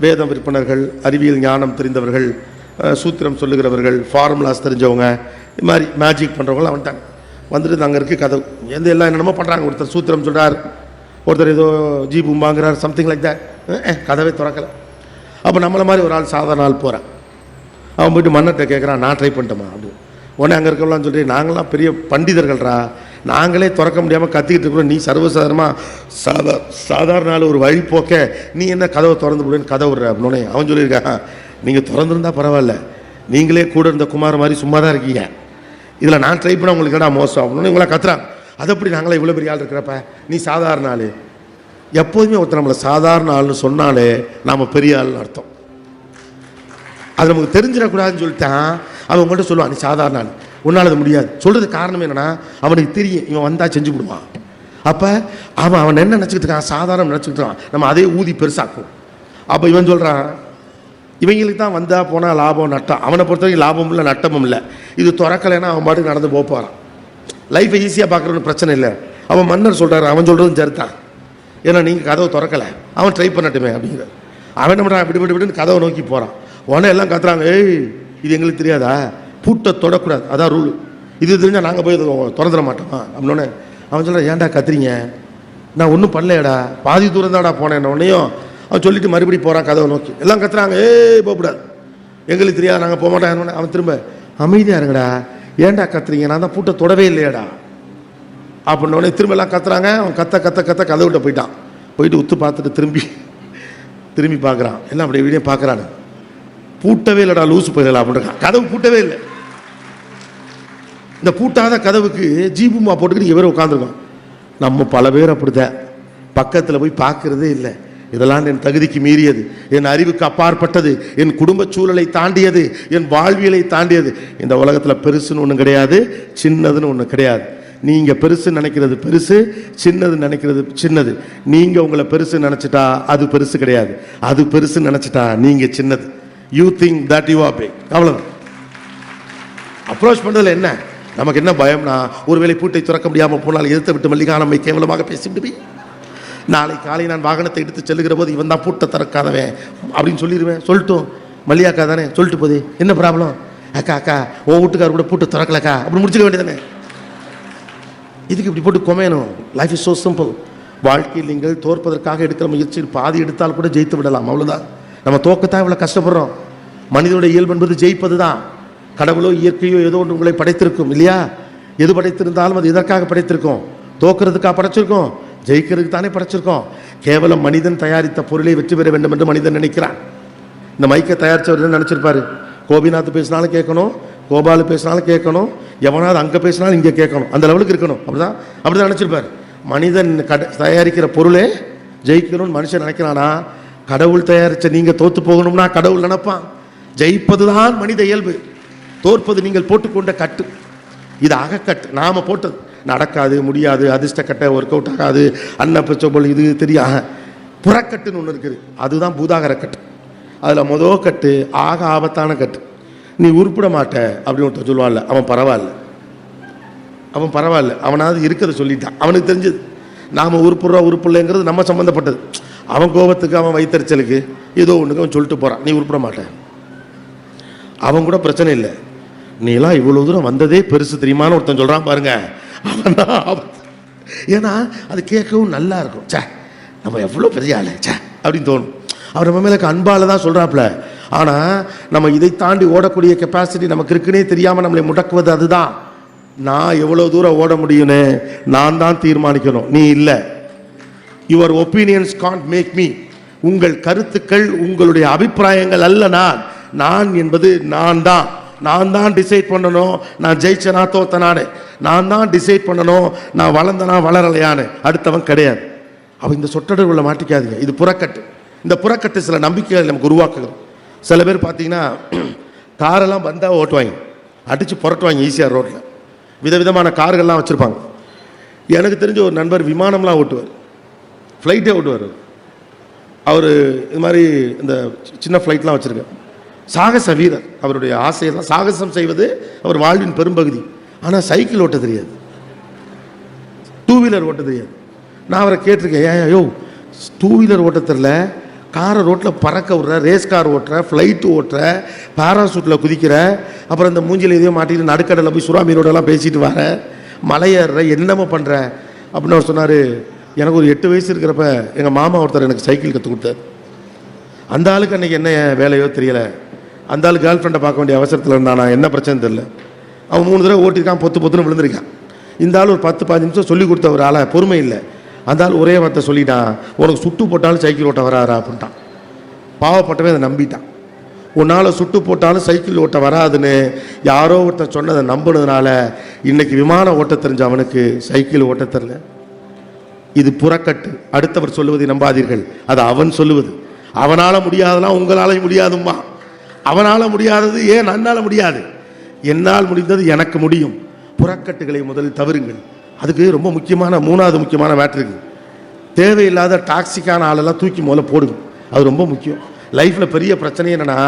வேதம் விற்பனர்கள், அறிவியல் ஞானம் தெரிந்தவர்கள், சூத்திரம் சொல்லுகிறவர்கள், ஃபார்முலாஸ் தெரிஞ்சவங்க, இது மாதிரி மேஜிக் பண்ணுறவங்களாம் வந்துட்டாங்க. வந்துட்டு அங்கே இருக்குது கதவு, எல்லாம் என்னென்னமோ பண்ணுறாங்க. ஒருத்தர் சூத்திரம் சொல்கிறார், ஒருத்தர் ஏதோ ஜீபும்பாங்கிறார், சம்திங் லைக் தட். கதவை திறக்கலை. அப்போ நம்மளை மாதிரி ஒரு ஆள் சாதாரண ஆள் போகிறான். அவன் போய்ட்டு மன்னர்கிட்ட கேட்குறான், நான் ட்ரை பண்ணிட்டோமா அப்படின்னு. உடனே அங்கே இருக்கலாம்னு சொல்லி, நாங்களாம் பெரிய பண்டிதர்கள்ரா, நாங்களே திறக்க முடியாமல் கத்திக்கிட்டு இருக்கிறோம், நீ சர்வசாதாரணமாக சாதாரண ஆள் ஒரு வழி போக்க நீ என்ன கதவை திறந்து விடுன்னு கதை விடுற அப்படின்னே அவன் சொல்லியிருக்கான், நீங்கள் திறந்துருந்தா பரவாயில்ல, நீங்களே கூட இருந்த குமார் மாதிரி சும்மா தான் இருக்கீங்க, இதில் நான் ட்ரை பண்ண உங்களுக்கு என்ன மோசம் அப்படின்னு இவங்களாம் கத்துறாங்க. அது எப்படி நாங்களே இவ்வளோ பெரிய ஆள் இருக்கிறப்ப நீ சாதாரண ஆள், எப்போதுமே ஒருத்தர் நம்மளை சாதாரண ஆள்னு சொன்னாலே நாம் பெரிய ஆள்னு அர்த்தம். அது நமக்கு தெரிஞ்சிடக்கூடாதுன்னு சொல்லிட்டான். அவன் உங்கள்கிட்ட சொல்லுவான் நீ சாதாரண ஆள், உன்னால் அது முடியாது. சொல்கிறது காரணம் என்னென்னா அவனுக்கு தெரியும் இவன் வந்தால் செஞ்சு விடுவான். அப்போ அவன் என்ன நினச்சிக்கிட்டு இருக்கான், சாதாரணம் நினச்சிக்கிட்டு இருக்கான். நம்ம அதே ஊதி பெருசாக்கும். அப்போ இவன் சொல்கிறான் இவங்களுக்கு தான் வந்தால் போனால் லாபம் நட்டம். அவனை பொறுத்த வரைக்கும் லாபமும் இல்லை நட்டமும் இல்லை. இது திறக்கலைன்னா அவன் பாட்டுக்கு நடந்து போகிறான். லைஃப்பை ஈஸியாக பார்க்குறவனு பிரச்சனை இல்லை. அவன் மன்னர் சொல்கிறாரு, அவன் சொல்கிறதும் சரித்தான். ஏன்னா நீங்கள் கதவை திறக்கலை, அவன் ட்ரை பண்ணட்டுமே அப்படிங்கிற. அவன் என்ன பண்ணுறான், விடு விடுன்னு கதவை நோக்கி போகிறான். உடனே எல்லாம் கத்துறாங்க, ஏய் இது எங்களுக்கு தெரியாதா, பூட்டை தொடக்கூடாது, அதான் ரூல். இது தெரிஞ்சால் நாங்கள் போய் திறந்துட மாட்டோமா அப்படின்னோடனே அவன் சொல்கிறான், ஏன்டா கத்துறீங்க, நான் ஒன்றும் பண்ணலையடா, பாதி தூரம் தான்டா போனேன். உடனேயும் அவன் சொல்லிட்டு மறுபடியும் போகிறான் கதவை நோக்கி. எல்லாம் கத்துறாங்க, ஏய் போகக்கூடாது, எங்களுக்கு தெரியாது, நாங்கள் போக மாட்டோம். அவன் திரும்ப அமைதியாக இருங்கடா, ஏன்டா கத்துறீங்க, நான் தான் பூட்டை தொடவே இல்லையாடா அப்படின்னோடனே திரும்ப எல்லாம் கத்துறாங்க. அவன் கத்த கத்த கத்த கதை விட்ட போயிட்டான். போயிட்டு உத்து பார்த்துட்டு திரும்பி பார்க்குறான். எல்லாம் அப்படியே வீடியோ பார்க்குறானு. பூட்டவே இல்லைடா லூசு போயிடலாம் அப்படின்றான். கதவு பூட்டவே இல்லை. இந்த பூட்டாத கதவுக்கு ஜீபுமா போட்டுக்கிட்டு இங்கே பேர் உட்காந்துருக்கோம். நம்ம பல பேர் அப்படித்தான் பக்கத்தில் போய் பார்க்கறதே இல்லை. இதெல்லாம் என் தகுதிக்கு மீறியது, என் அறிவுக்கு அப்பாற்பட்டது, என் குடும்ப சூழலை தாண்டியது, என் வாழ்வியலை தாண்டியது. இந்த உலகத்தில் பெருசுன்னு ஒன்று கிடையாது, சின்னதுன்னு ஒன்று கிடையாது. நீங்கள் பெருசு நினைக்கிறது பெருசு, சின்னது நினைக்கிறது சின்னது. நீங்கள் உங்களை பெருசு நினச்சிட்டா அது பெருசு கிடையாது, அது பெருசு நினச்சிட்டா நீங்கள் சின்னது. You think that you are big. அவ்வளோதான். அப்ரோச் பண்ணுறதுல என்ன நமக்கு என்ன பயம்னா, ஒருவேளை பூட்டை திறக்க முடியாமல் போனால் எதிர்த்து விட்டு மல்லிகா நம்மை கேவலமாக பேசிவிட்டு போய் நாளை காலை நான் வாகனத்தை எடுத்து செல்லுகிற போது இவன் தான் பூட்டை திறக்காதவன் அப்படின்னு சொல்லிடுவேன். சொல்லட்டும், மல்லிகாக்கா தானே, சொல்லிட்டு போதே என்ன ப்ராப்ளம், அக்கா அக்கா உன் வீட்டுக்கார் கூட பூட்டை திறக்கலக்கா அப்படின்னு முடிச்சுக்க வேண்டியதானே. இதுக்கு இப்படி போட்டு கொமையணும். Life is so simple. வாழ்க்கையில் நீங்கள் தோற்பதற்காக எடுக்கிற முயற்சியில் பாதி எடுத்தால் கூட ஜெயித்து விடலாம். அவ்வளோதான். நம்ம தோக்கத்தான் இவ்வளோ கஷ்டப்படுறோம். மனிதனுடைய இயல்பு என்பது ஜெயிப்பது தான். கடவுளோ இயற்கையோ ஏதோ ஒன்று உங்களை படைத்திருக்கும் இல்லையா? எது படைத்திருந்தாலும் அது எதற்காக படைத்திருக்கோம்? தோக்கிறதுக்காக படைச்சிருக்கோம், ஜெயிக்கிறதுக்கு தானே படைச்சிருக்கோம். கேவலம் மனிதன் தயாரித்த பொருளை வெற்றி பெற வேண்டும் என்று மனிதன் நினைக்கிறான். இந்த மைக்கை தயாரித்தவர் நினச்சிருப்பாரு, கோபிநாத் பேசினாலும் கேட்கணும், கோபாலு பேசினாலும் கேட்கணும், எவனாவது அங்கே பேசினாலும் இங்கே கேட்கணும், அந்த லெவலுக்கு இருக்கணும். அப்படிதான் நினச்சிருப்பார். மனிதன் தயாரிக்கிற பொருளே ஜெயிக்கணும்னு மனுஷன் நினைக்கிறானா? கடவுள் தயாரித்த நீங்கள் தோற்று போகணும்னா கடவுள் நினைப்பான். ஜெயிப்பது தான் மனித இயல்பு, தோற்பது நீங்கள் போட்டுக்கொண்ட கட்டு. இது அகக்கட்டு, நாம் போட்டது. நடக்காது, முடியாது, அதிர்ஷ்ட கட்டை, ஒர்க் அவுட் ஆகாது, அன்னப்பச்சோபல், இது தெரியாது. புறக்கட்டுன்னு ஒன்று இருக்குது, அதுதான் பூதாகர கட்டு. அதில் மொதல் கட்டு ஆக ஆபத்தான கட்டு. நீ உருப்பிட மாட்ட அப்படின்னு ஒருத்தர் சொல்லுவான்ல, அவன் பரவாயில்ல, அவனாவது இருக்கிறத சொல்லிட்டான். அவனுக்கு தெரிஞ்சது நாம் உருப்பில்லைங்கிறது நம்ம சம்மந்தப்பட்டது. அவன் கோபத்துக்கு, அவன் வைத்தறிச்சலுக்கு ஏதோ ஒன்றுக்கு அவன் சொல்லிட்டு போகிறான், நீ உருப்பிட மாட்டேன். அவன் கூட பிரச்சனை இல்லை, நீலாம் இவ்வளோ தூரம் வந்ததே பெருசு தெரியுமான்னு ஒருத்தன் சொல்கிறான் பாருங்க, அவன் தான் ஆபத்து. ஏன்னா அது கேட்கவும் நல்லா இருக்கும். சே நம்ம எவ்வளோ பெரிய ஆளு சே அப்படின்னு தோணும். அவர் நம்ம மேலே அன்பால் தான் சொல்கிறாப்புல. ஆனால் நம்ம இதை தாண்டி ஓடக்கூடிய கெப்பாசிட்டி நமக்கு இருக்குன்னே தெரியாமல் நம்மளை முடக்குவது அதுதான். நான் எவ்வளோ தூரம் ஓட முடியும்னு நான் தான் தீர்மானிக்கணும், நீ இல்லை. Your opinions can't make me. உங்கள் கருத்துக்கள், உங்களுடைய அபிப்பிராயங்கள் அல்ல நான் என்பது நான் தான் டிசைட் பண்ணணும். நான் ஜெயிச்சனா தோத்தனானு நான் தான் டிசைட் பண்ணணும். நான் வளர்ந்தனா வளரலையானு அடுத்தவன் கிடையாது. அவன் இந்த சொற்றொடர்களை மாட்டிக்காதீங்க. இது புறக்கட்டு. இந்த புறக்கட்டு சில நம்பிக்கைகள் நமக்கு உருவாக்குகிறோம். சில பேர் பார்த்தீங்கன்னா காரெல்லாம் வந்தால் ஓட்டுவாங்க, அடித்து புரட்டுவாங்க ஈஸியாக ரோட்டில். விதவிதமான கார்கள்லாம் வச்சுருப்பாங்க. எனக்கு தெரிஞ்ச ஒரு நண்பர் விமானம்லாம் ஓட்டுவார், ஃப்ளைட்டே ஓட்டுவார். அவர் இது மாதிரி இந்த சின்ன ஃப்ளைட்லாம் வச்சுருக்கார். சாகச வீரர். அவருடைய ஆசையெல்லாம் சாகசம் செய்வது அவர் வாழ்வின் பெரும்பகுதி. ஆனால் சைக்கிள் ஓட்ட தெரியாது, டூ வீலர் ஓட்ட தெரியாது. நான் அவரை கேட்டிருக்கேன், ஏன் யோ டூ வீலர் ஓட்ட தெரியல, காரை ரோட்டில் பறக்க விட்ற, ரேஸ் கார் ஓட்டுற, ஃப்ளைட்டு ஓட்டுற, பேராசூட்டில் குதிக்கிற, அப்புறம் இந்த மூஞ்சில் எதையோ மாட்டிட்டு நடுக்கடலில் போய் சுறாமி ரோடெல்லாம் பேசிட்டு வர, மலையேற, என்னமோ பண்ணுற அப்படின்னு அவர் சொன்னார். எனக்கு ஒரு 8 வயசு இருக்கிறப்ப எங்கள் மாமா ஒருத்தர் எனக்கு சைக்கிள் கற்றுக் கொடுத்தார். அந்த ஆளுக்கு அன்றைக்கி என்ன வேலையோ தெரியலை. அந்த ஆள் கேர்ள் ஃப்ரெண்டை பார்க்க வேண்டிய அவசரத்தில் இருந்தானா, என்ன பிரச்சனை தெரில. அவன் 3 தடவை ஓட்டிருக்கான், பொத்துன்னு விழுந்திருக்கான். இந்த ஆள் ஒரு 10-15 நிமிஷம் சொல்லி கொடுத்த ஒரு ஆளை பொறுமை இல்லை. அந்த ஆள் ஒரே வார்த்தை சொல்லிட்டான், உனக்கு சுட்டு போட்டாலும் சைக்கிள் ஓட்ட வராரா அப்படின்ட்டான். பாவப்பட்டவே அதை நம்பிட்டான். உன்னால் சுட்டு போட்டாலும் சைக்கிள் ஓட்ட வராதுன்னு யாரோ ஒருத்தன் சொன்னதை நம்பினதுனால இன்னைக்கு விமான ஓட்ட தெரிஞ்ச அவனுக்கு சைக்கிள் ஓட்ட தெரில. இது புறக்கட்டு. அடுத்தவர் சொல்லுவதை நம்பாதீர்கள், அது அவன் சொல்லுவது. அவனால முடியாதெல்லாம் உங்களால முடியாதும்மா. அவனால முடியாதது ஏன் நன்னால முடியாது? என்னால் முடிந்தது எனக்கு முடியும். புறக்கட்டுகளை முதலில் தவிருங்கள். அதுக்கு ரொம்ப முக்கியமான மூணாவது முக்கியமான மேட்டர் இருக்கு. தேவையில்லாத டாக்ஸிக்கான ஆளெல்லாம் தூக்கி முதல்ல போடுங்க. அது ரொம்ப முக்கியம். லைஃப்பில் பெரிய பிரச்சனை என்னன்னா,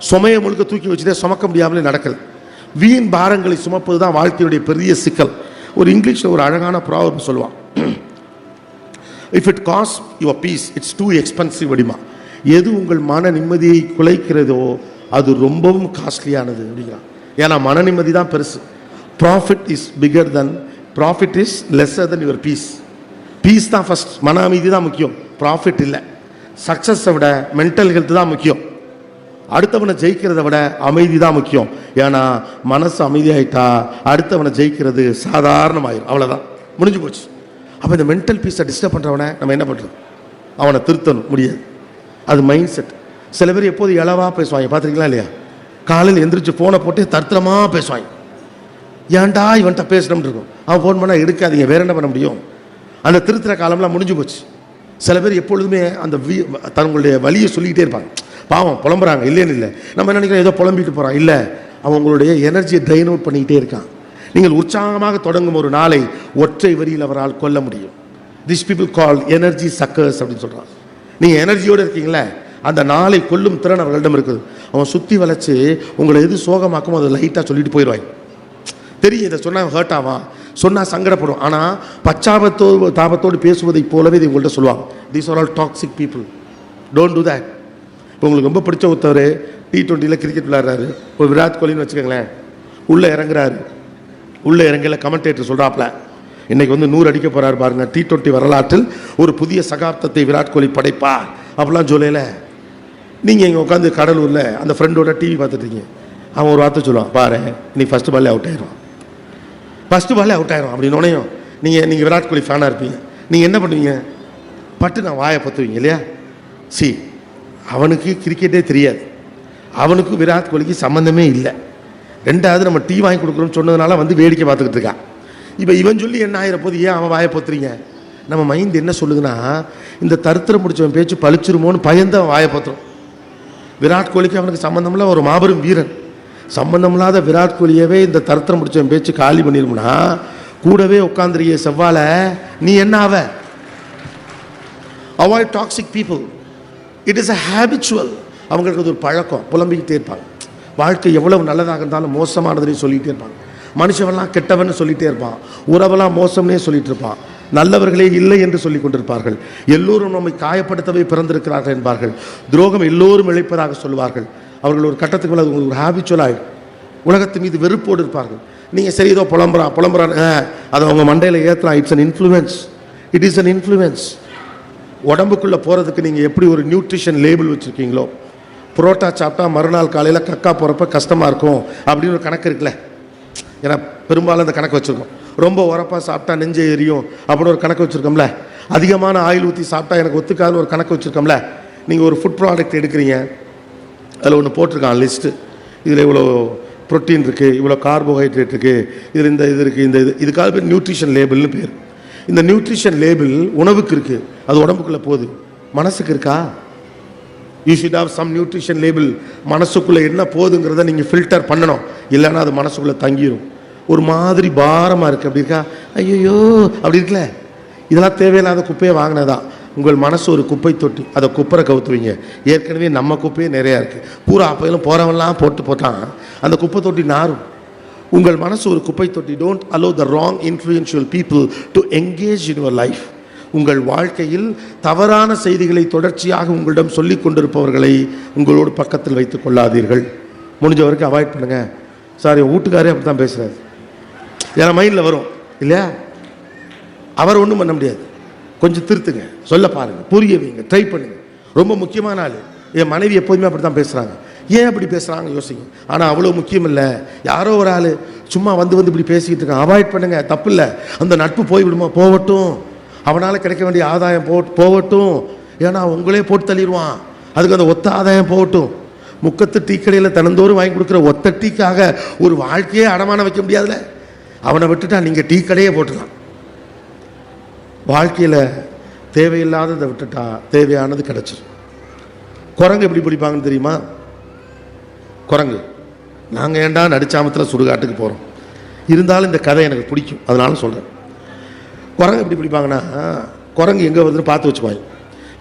சுமையை முழுக்க தூக்கி வச்சுட்டே சுமக்க முடியாமலே நடக்குது. வீண் பாரங்களை சுமப்பது தான் வாழ்க்கையுடைய பெரிய சிக்கல். ஒரு இங்கிலீஷில் ஒரு அழகான ப்ராவர்ப் சொல்லுவான், if it cost your peace it's too expensive அப்படிமா. எது உங்கள் மன நிம்மதியை குலைக்கிறதோ அது ரொம்பவும் காஸ்ட்லியானது அப்படிங்கிறான். ஏன்னா மன நிம்மதி தான் பெருசு. Profit is bigger than profit is lesser than your peace. Peace தான் ஃபர்ஸ்ட், மன அமைதி தான் முக்கியம், ப்ராஃபிட் இல்லை. சக்ஸஸை விட மென்டல் ஹெல்த் தான் முக்கியம். அடுத்தவனை ஜெயிக்கிறத விட அமைதி தான் முக்கியம். ஏன்னா மனசு அமைதியாயிட்டா அடுத்தவனை ஜெயிக்கிறது சாதாரணமாயிரும், அவ்வளோதான், முடிஞ்சு போச்சு. அப்போ இந்த மென்டல் பீஸை டிஸ்டர்ப் பண்ணுறவனை நம்ம என்ன பண்ணுறது? அவனை திருத்தணும் முடியாது. அது மைண்ட் செட். சில பேர் எப்போது இளவாக பேசுவாங்க பார்த்துருக்கீங்களா இல்லையா? காலையில் எந்திரிச்சு ஃபோனை போட்டு தர்த்தமாக பேசுவாங்க. ஏன்டா இவன்கிட்ட பேசணும்னு இருக்கும். அவன் ஃபோன் பண்ணால் எடுக்காதீங்க, வேற என்ன பண்ண முடியும்? அந்த திருத்துற காலம்லாம் முடிஞ்சு போச்சு. சில பேர் எப்பொழுதுமே அந்த தங்களுடைய வலியை சொல்லிக்கிட்டே இருப்பாங்க. பாவம் புலம்புறாங்க, இல்லைன்னு இல்லை. நம்ம என்ன நினைக்கிறோம், ஏதோ புலம்பிட்டு போகிறான். இல்லை, அவன் உங்களுடைய எனர்ஜியை ட்ரைன் அவுட் பண்ணிக்கிட்டே இருக்கான். நீங்கள் உற்சாகமாக தொடங்கும் ஒரு நாளை ஒற்றை வரியில் அவரால் கொல்ல முடியும். This people call energy suckers அப்படின்னு சொல்கிறான். நீங்கள் எனர்ஜியோடு இருக்கீங்களே, அந்த நாளை கொல்லும் திறன் அவர்களிடம் இருக்குது. அவன் சுற்றி வளைச்சு உங்களை எது சோகமாக்கும் அதை லைட்டாக சொல்லிட்டு போயிடுவாங்க. தெரியும், இதை சொன்னால் ஹர்ட் ஆவான், சொன்னால் சங்கடப்படும். ஆனால் தாபத்தோடு பேசுவதை போலவே இதை உங்கள்கிட்ட சொல்லுவாங்க. These are all toxic people, don't do that. இப்போ உங்களுக்கு ரொம்ப பிடிச்ச ஒருத்தவர் T20 கிரிக்கெட் விளையாடுறாரு, ஒரு விராட் கோலின்னு வச்சுக்கோங்களேன். உள்ளே இறங்குறாரு, உள்ளே இறங்கல கமெண்டேட்டர் சொல்கிறாப்ல, இன்னைக்கு 100 அடிக்க போகிறாரு பாருங்க, T20 வரலாற்றில் ஒரு புதிய சகாப்தத்தை விராட் கோலி படைப்பார் அப்படிலாம் சொல்லல. நீங்கள் இங்கே உட்காந்து கடலூரில் அந்த ஃப்ரெண்டோட டிவி பார்த்துட்டீங்க. அவன் ஒரு வார்த்தை சொல்லுவான், பாரு இன்னைக்கு ஃபஸ்ட்டு பால்லே அவுட் ஆயிரும், ஃபஸ்ட்டு பால்லே அவுட் ஆயிரும் அப்படின்னோனையும் நீங்கள் விராட் கோலி ஃபேனாக இருப்பீங்க. நீங்கள் என்ன பண்ணுவீங்க? பட்டு நான் வாயை பற்றுவீங்க இல்லையா? அவனுக்கு கிரிக்கெட்டே தெரியாது, அவனுக்கு விராட் கோலிக்கு சம்மந்தமே இல்லை. ரெண்டாவது நம்ம டீ வாங்கி கொடுக்குறோம்னு சொன்னதுனால வேடிக்கை பார்த்துக்கிட்டு இருக்கான். இப்போ இவன் சொல்லி என்ன ஆகிற போது ஏன் அவன் வாயை பொத்துறீங்க? நம்ம மைண்ட் என்ன சொல்லுதுன்னா, இந்த தருத்திரம் முடிச்சவன் பேச்சு பழிச்சிருமோன்னு பயந்து அவன் வாயை பொத்துறோம். விராட் கோலிக்கு அவனுக்கு சம்மந்தமில்ல, ஒரு மாபெரும் வீரன். சம்பந்தமில்லாத விராட் கோலியவே இந்த தருத்திரம் முடிச்சவன் பேச்சு காலி பண்ணிருமுன்னா, கூடவே உட்காந்துருக்கிய செவ்வாழை நீ என்ன ஆவ? Avoid toxic people. It is a habitual. அவங்களுக்கு அது ஒரு பழக்கம், புலம்பிக்கிட்டே இருப்பாங்க. வாழ்க்கை எவ்வளவு நல்லதாக இருந்தாலும் மோசமானதுன்னு சொல்லிகிட்டே இருப்பாங்க. மனுஷவெல்லாம் கெட்டவன்னு சொல்லிகிட்டே இருப்பான், உறவெல்லாம் மோசம்னே சொல்லிட்டு இருப்பான், நல்லவர்களே இல்லை என்று சொல்லி கொண்டிருப்பார்கள். எல்லோரும் நம்மை காயப்படுத்தவே பிறந்திருக்கிறார்கள் என்பார்கள். துரோகம் எல்லோரும் இழைப்பதாக சொல்லுவார்கள். அவர்கள் ஒரு கட்டத்துக்கு மேலே அது ஒரு ஹேபிச்சுவலாக உலகத்து மீது வெறுப்போடு இருப்பார்கள். நீங்கள் சரி ஏதோ புலம்புறான் அதை அவங்க மண்டையில் ஏற்றலாம். It's an influence, it is an influence. உடம்புக்குள்ளே போகிறதுக்கு நீங்கள் எப்படி ஒரு நியூட்ரிஷன் லேபிள் வச்சுருக்கீங்களோ, புரோட்டா சாப்பிட்டா மறுநாள் காலையில் கக்கா போகிறப்ப கஷ்டமாக இருக்கும் அப்படின்னு ஒரு கணக்கு இருக்குல்ல. ஏன்னா பெரும்பாலும் அந்த கணக்கு வச்சுருக்கோம். ரொம்ப உரப்பாக சாப்பிட்டா நெஞ்சை எரியும் அப்படின்னு ஒரு கணக்கு வச்சுருக்கோம்ல. அதிகமான ஆயில் ஊற்றி சாப்பிட்டா எனக்கு ஒத்துக்காதுன்னு ஒரு கணக்கு வச்சுருக்கோம்ல. நீங்கள் ஒரு ஃபுட் ப்ராடக்ட் எடுக்கிறீங்க, அதில் ஒன்று போட்டிருக்கான் லிஸ்ட்டு. இதில் இவ்வளோ ப்ரோட்டீன் இருக்குது, இவ்வளோ கார்போஹைட்ரேட் இருக்குது, இதில் இந்த இது இருக்குது, இதுக்காக பேர் நியூட்ரிஷன் லேபிள்னு பேர். இந்த நியூட்ரிஷன் லேபிள் உணவுக்கு இருக்குது, அது உடம்புக்குள்ளே போகுது. மனசுக்கு இருக்கா? You should have some nutrition label. மனசுக்குள்ளே என்ன போகுதுங்கிறத நீங்கள் ஃபில்டர் பண்ணணும், இல்லைன்னா அது மனசுக்குள்ளே தங்கிடும். ஒரு மாதிரி பாரமாக இருக்குது, அப்படி இருக்கா, ஐயோ அப்படி இருக்குல்ல. இதெல்லாம் தேவையில்லாத குப்பையை வாங்கினதான். உங்கள் மனசு ஒரு குப்பை தொட்டி, அதை குப்பரை கவுத்துவீங்க. ஏற்கனவே நம்ம குப்பையே நிறையா இருக்குது, பூரா அப்பையிலும் போகிறவன்லாம் போட்டான், அந்த குப்பை தொட்டி நாரும். உங்கள் மனசு ஒரு குப்பை தொட்டி. Don't allow the wrong influential people to engage in your life. உங்கள் வாழ்க்கையில் தவறான செய்திகளை தொடர்ச்சியாக உங்களிடம் சொல்லிக் கொண்டிருப்பவர்களை உங்களோடு பக்கத்தில் வைத்துக் கொள்ளாதீர்கள். முடிஞ்ச வரைக்கும் அவாய்ட் பண்ணுங்கள். சார் என் வீட்டுக்காரே அப்படி தான் பேசுகிறாரு, ஏன்னா மைண்டில் வரும் இல்லையா? அவர் ஒன்றும் பண்ண முடியாது. கொஞ்சம் திருத்துங்க, சொல்ல பாருங்கள், புரிய வைங்க, ட்ரை பண்ணுங்கள். ரொம்ப முக்கியமான ஆள். என் மனைவி எப்போதுமே அப்படி தான் பேசுகிறாங்க. ஏன் அப்படி பேசுகிறாங்க யோசிங்க. ஆனால் அவ்வளோ முக்கியம் இல்லை. யாரோ ஒரு ஆள் சும்மா வந்து இப்படி பேசிக்கிட்டு இருக்கான், அவாய்ட் பண்ணுங்கள், தப்பு இல்லை. அந்த நட்பு போய்விடுமா, போகட்டும். அவனால் கிடைக்க வேண்டிய ஆதாயம் போகட்டும். ஏன்னா உங்களே போட்டு தள்ளிடுவான். அதுக்கு அந்த ஒத்த ஆதாயம் போகட்டும். முக்கத்து டீ கடையில் தினந்தோறும் வாங்கி கொடுக்குற ஒத்த டீக்காக ஒரு வாழ்க்கையே அடமான வைக்க முடியாதுல்ல. அவனை விட்டுட்டா நீங்கள் டீ கடையே போட்டுடலாம். வாழ்க்கையில் தேவையில்லாததை விட்டுட்டா தேவையானது கிடச்சிடும். குரங்கு எப்படி பிடிப்பாங்கன்னு தெரியுமா? குரங்கு, நாங்கள் ஏண்டா நடிச்சாமத்தில் சுடுகாட்டுக்கு போகிறோம், இருந்தாலும் இந்த கதை எனக்கு பிடிக்கும், அதனால சொல்கிறேன். குரங்கு எப்படி பிடிப்பாங்கன்னா, குரங்கு எங்கே வருதுன்னு பார்த்து வச்சுக்குவாங்க.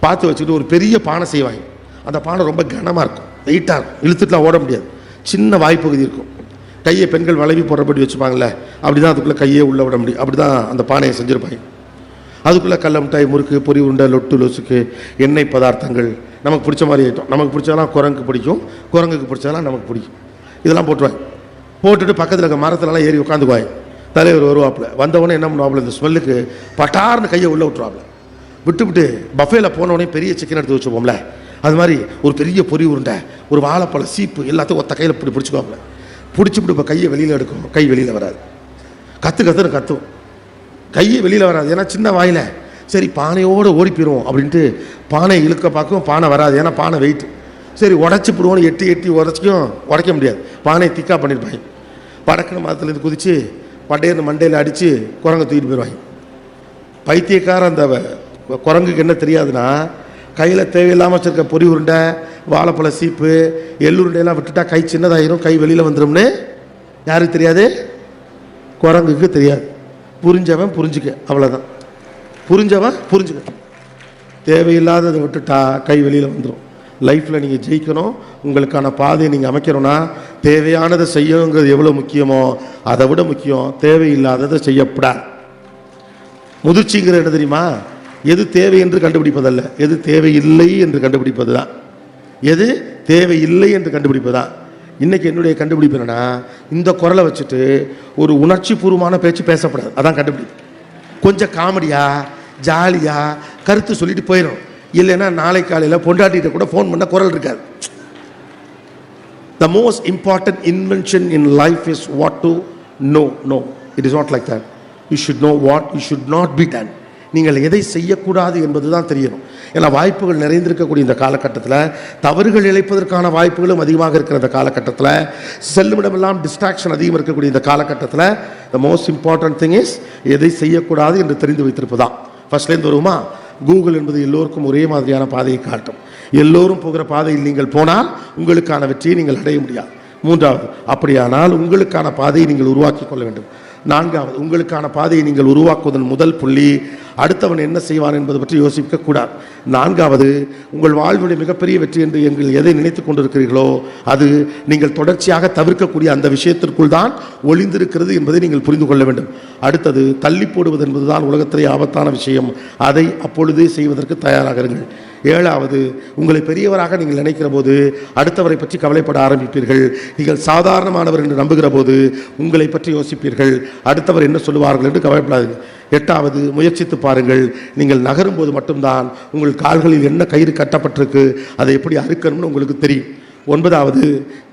பார்த்து வச்சுக்கிட்டு ஒரு பெரிய பானை செய்வாங்க. அந்த பானை ரொம்ப கனமாக இருக்கும், வெயிட்டாக இருக்கும், இழுத்துட்டுலாம் ஓட முடியாது. சின்ன வாய்ப்பகுதி இருக்கும். கையை பெண்கள் வளைவி போடுறபடி வச்சுப்பாங்களே, அப்படி தான் அதுக்குள்ளே கையே உள்ளே விட முடியும். அப்படி தான் அந்த பானையை செஞ்சுருப்பாங்க. அதுக்குள்ளே கடல மிட்டாய், முறுக்கு, பொரி உருண்டை, லொட்டு லொசுக்கு, எண்ணெய் பதார்த்தங்கள், நமக்கு பிடிச்ச மாதிரி ஐட்டம். நமக்கு பிடிச்சதெல்லாம் குரங்குக்கு பிடிக்கும், குரங்குக்கு பிடிச்சதெல்லாம் நமக்கு பிடிக்கும். இதெல்லாம் போட்டுருவாங்க. போட்டுட்டு பக்கத்தில் இருக்க மரத்துலலாம் ஏறி உட்காந்துக்குவாங்க. தலைவர் வருவாப்பில். வந்தவொடனே என்ன பண்ணுவாப்புல, இந்த ஸ்மெல்லுக்கு பட்டார்னு கையை உள்ளே விட்டுருவாப்புல. விட்டுவிட்டு பஃபேல போனவொடனே பெரிய சிக்கன் எடுத்து வச்சுப்போம்ல, அது மாதிரி ஒரு பெரிய பொரி உருண்டை, ஒரு வாழைப்பழ சீப்பு எல்லாத்தையும் ஒத்த கையில் இப்படி பிடிச்சிக்குவாப்புல. பிடிச்சிவிட்டு இப்போ கையை வெளியில் எடுக்கும், கை வெளியில் வராது. கத்துன்னு கத்தும், கையை வெளியில் வராது. ஏன்னா சின்ன வாயில். சரி பானையோடு ஓடி போயிடுவோம் அப்படின்ட்டு பானை இழுக்க பார்க்கும், பானை வராது. ஏன்னா பானை வெயிட். சரி உடச்சி போடுவோன்னு எட்டி உடச்சிக்கும், உடைக்க முடியாது. பானையை திக்கா பண்ணியிருப்பாங்க. படக்குன்னு மரத்துலேருந்து குதித்து பட்டையர்னு மண்டையில் அடித்து குரங்கை தூக்கிட்டு போயிடுவாங்க. பைத்தியக்கார அந்த குரங்குக்கு என்ன தெரியாதுன்னா, கையில் தேவையில்லாமல் வச்சுருக்க பொரி உருண்டை, வாழைப்பழ சீப்பு, எள்ளுருண்டையெல்லாம் விட்டுட்டா கை சின்னதாயிரும், கை வெளியில் வந்துடும்னு யாருக்கு தெரியாது? குரங்குக்கு தெரியாது. புரிஞ்சவன் புரிஞ்சுக்க, அவ்வளோதான். புரிஞ்சவன் புரிஞ்சுக்க. தேவையில்லாததை விட்டுட்டா கை வெளியில் வந்துடும். லைஃப்பில் நீங்கள் ஜெயிக்கணும், உங்களுக்கான பாதையை நீங்கள் அமைக்கணும்னா தேவையானதை செய்யணுங்கிறது எவ்வளோ முக்கியமோ அதை விட முக்கியம் தேவையில்லாததை செய்யப்படாது. முதிர்ச்சிங்கிற என்ன தெரியுமா? எது தேவை என்று கண்டுபிடிப்பதல்ல, எது தேவையில்லை என்று கண்டுபிடிப்பது தான். எது தேவையில்லை என்று கண்டுபிடிப்பது தான். இன்றைக்கி என்னுடைய கண்டுபிடிப்பு என்னன்னா, இந்த குரலை வச்சுட்டு ஒரு உணர்ச்சி பூர்வமான பேச்சு பேசப்படாது. அதான் கண்டுபிடிப்பு. கொஞ்சம் காமெடியாக ஜாலியாக கருத்து சொல்லிட்டு போயிடும். இல்லைன்னா நாளை காலையில் பொண்டாட்டிகிட்ட கூட ஃபோன் பண்ண குரல் இருக்காது. The most important invention in life is what to know. No, it is not like that. You should know what you should not be done. நீங்கள் எதை செய்யக்கூடாது என்பது தான் தெரியணும். ஏன்னா வாய்ப்புகள் நிறைந்திருக்கக்கூடிய இந்த காலகட்டத்தில், தவறுகள் இழைப்பதற்கான வாய்ப்புகளும் அதிகமாக இருக்கிற இந்த காலகட்டத்தில், செல்லுமிடமெல்லாம் டிஸ்ட்ராக்ஷன் அதிகம் இருக்கக்கூடிய இந்த காலகட்டத்தில், the most important thing is எதை செய்யக்கூடாது என்று தெரிந்து வைத்திருப்பதான். ஃபர்ஸ்ட்லேருந்து வருமா? கூகுள் என்பது எல்லோருக்கும் ஒரே மாதிரியான பாதையை காட்டும். எல்லோரும் போகிற பாதையில் நீங்கள் போனால் உங்களுக்கான வெற்றியை நீங்கள் அடைய முடியாது. மூன்றாவது, அப்படியானால் உங்களுக்கான பாதையை நீங்கள் உருவாக்கி கொள்ள வேண்டும். நான்காவது, உங்களுக்கான பாதையை நீங்கள் உருவாக்குவதன் முதல் புள்ளி அடுத்தவன் என்ன செய்வான் என்பது பற்றி யோசிக்கக்கூடாது. நான்காவது, உங்கள் வாழ்வுடைய மிகப்பெரிய வெற்றி என்று நீங்கள் எதை நினைத்து கொண்டிருக்கிறீர்களோ அது நீங்கள் தொடர்ச்சியாக தவிர்க்கக்கூடிய அந்த விஷயத்திற்குள் தான் ஒளிந்திருக்கிறது என்பதை நீங்கள் புரிந்து கொள்ள வேண்டும். அடுத்தது, தள்ளி போடுவது என்பதுதான் உலகத்திலே ஆபத்தான விஷயம். அதை அப்பொழுதே செய்வதற்கு தயாராக இருங்கள். ஏழாவது, உங்களை பெரியவராக நீங்கள் நினைக்கிற போது அடுத்தவரை பற்றி கவலைப்பட ஆரம்பிப்பீர்கள். நீங்கள் சாதாரணமானவர் என்று நம்புகிற போது உங்களை பற்றி யோசிப்பீர்கள், அடுத்தவர் என்ன சொல்லுவார்கள் என்று கவலைப்படாதீர்கள். எட்டாவது, முயற்சித்து பாருங்கள். நீங்கள் நகரும் போது மட்டும்தான் உங்கள் கால்களில் என்ன கயிறு கட்டப்பட்டிருக்கு, அதை எப்படி அறுக்கணும்னு உங்களுக்கு தெரியும். ஒன்பதாவது,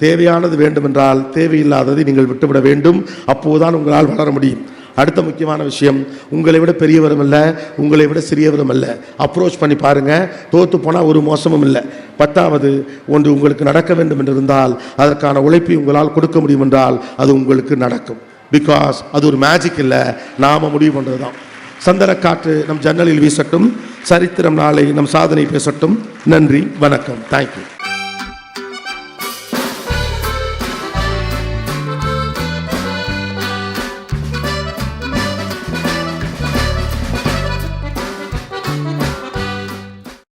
தேவையானது வேண்டுமென்றால் தேவையில்லாததை நீங்கள் விட்டுவிட வேண்டும். அப்போதுதான் உங்களால் வளர முடியும். அடுத்த முக்கியமான விஷயம், உங்களை விட பெரியவரும் அல்ல, உங்களை விட சிறியவரும் அல்ல. அப்ரோச் பண்ணி பாருங்கள், தோற்று போனால் ஒரு மோசமும் இல்லை. பத்தாவது, ஒன்று உங்களுக்கு நடக்க வேண்டும் என்றிருந்தால் அதற்கான உழைப்பை உங்களால் கொடுக்க முடியும் என்றால் அது உங்களுக்கு நடக்கும். பிகாஸ் அது ஒரு மேஜிக் இல்லை, நாம் முடிவு பண்ணுறது தான். சந்தன காற்று நம் ஜன்னலில் வீசட்டும், சரித்திரம் நாளை நம் சாதனை பேசட்டும். நன்றி, வணக்கம், தேங்க்யூ.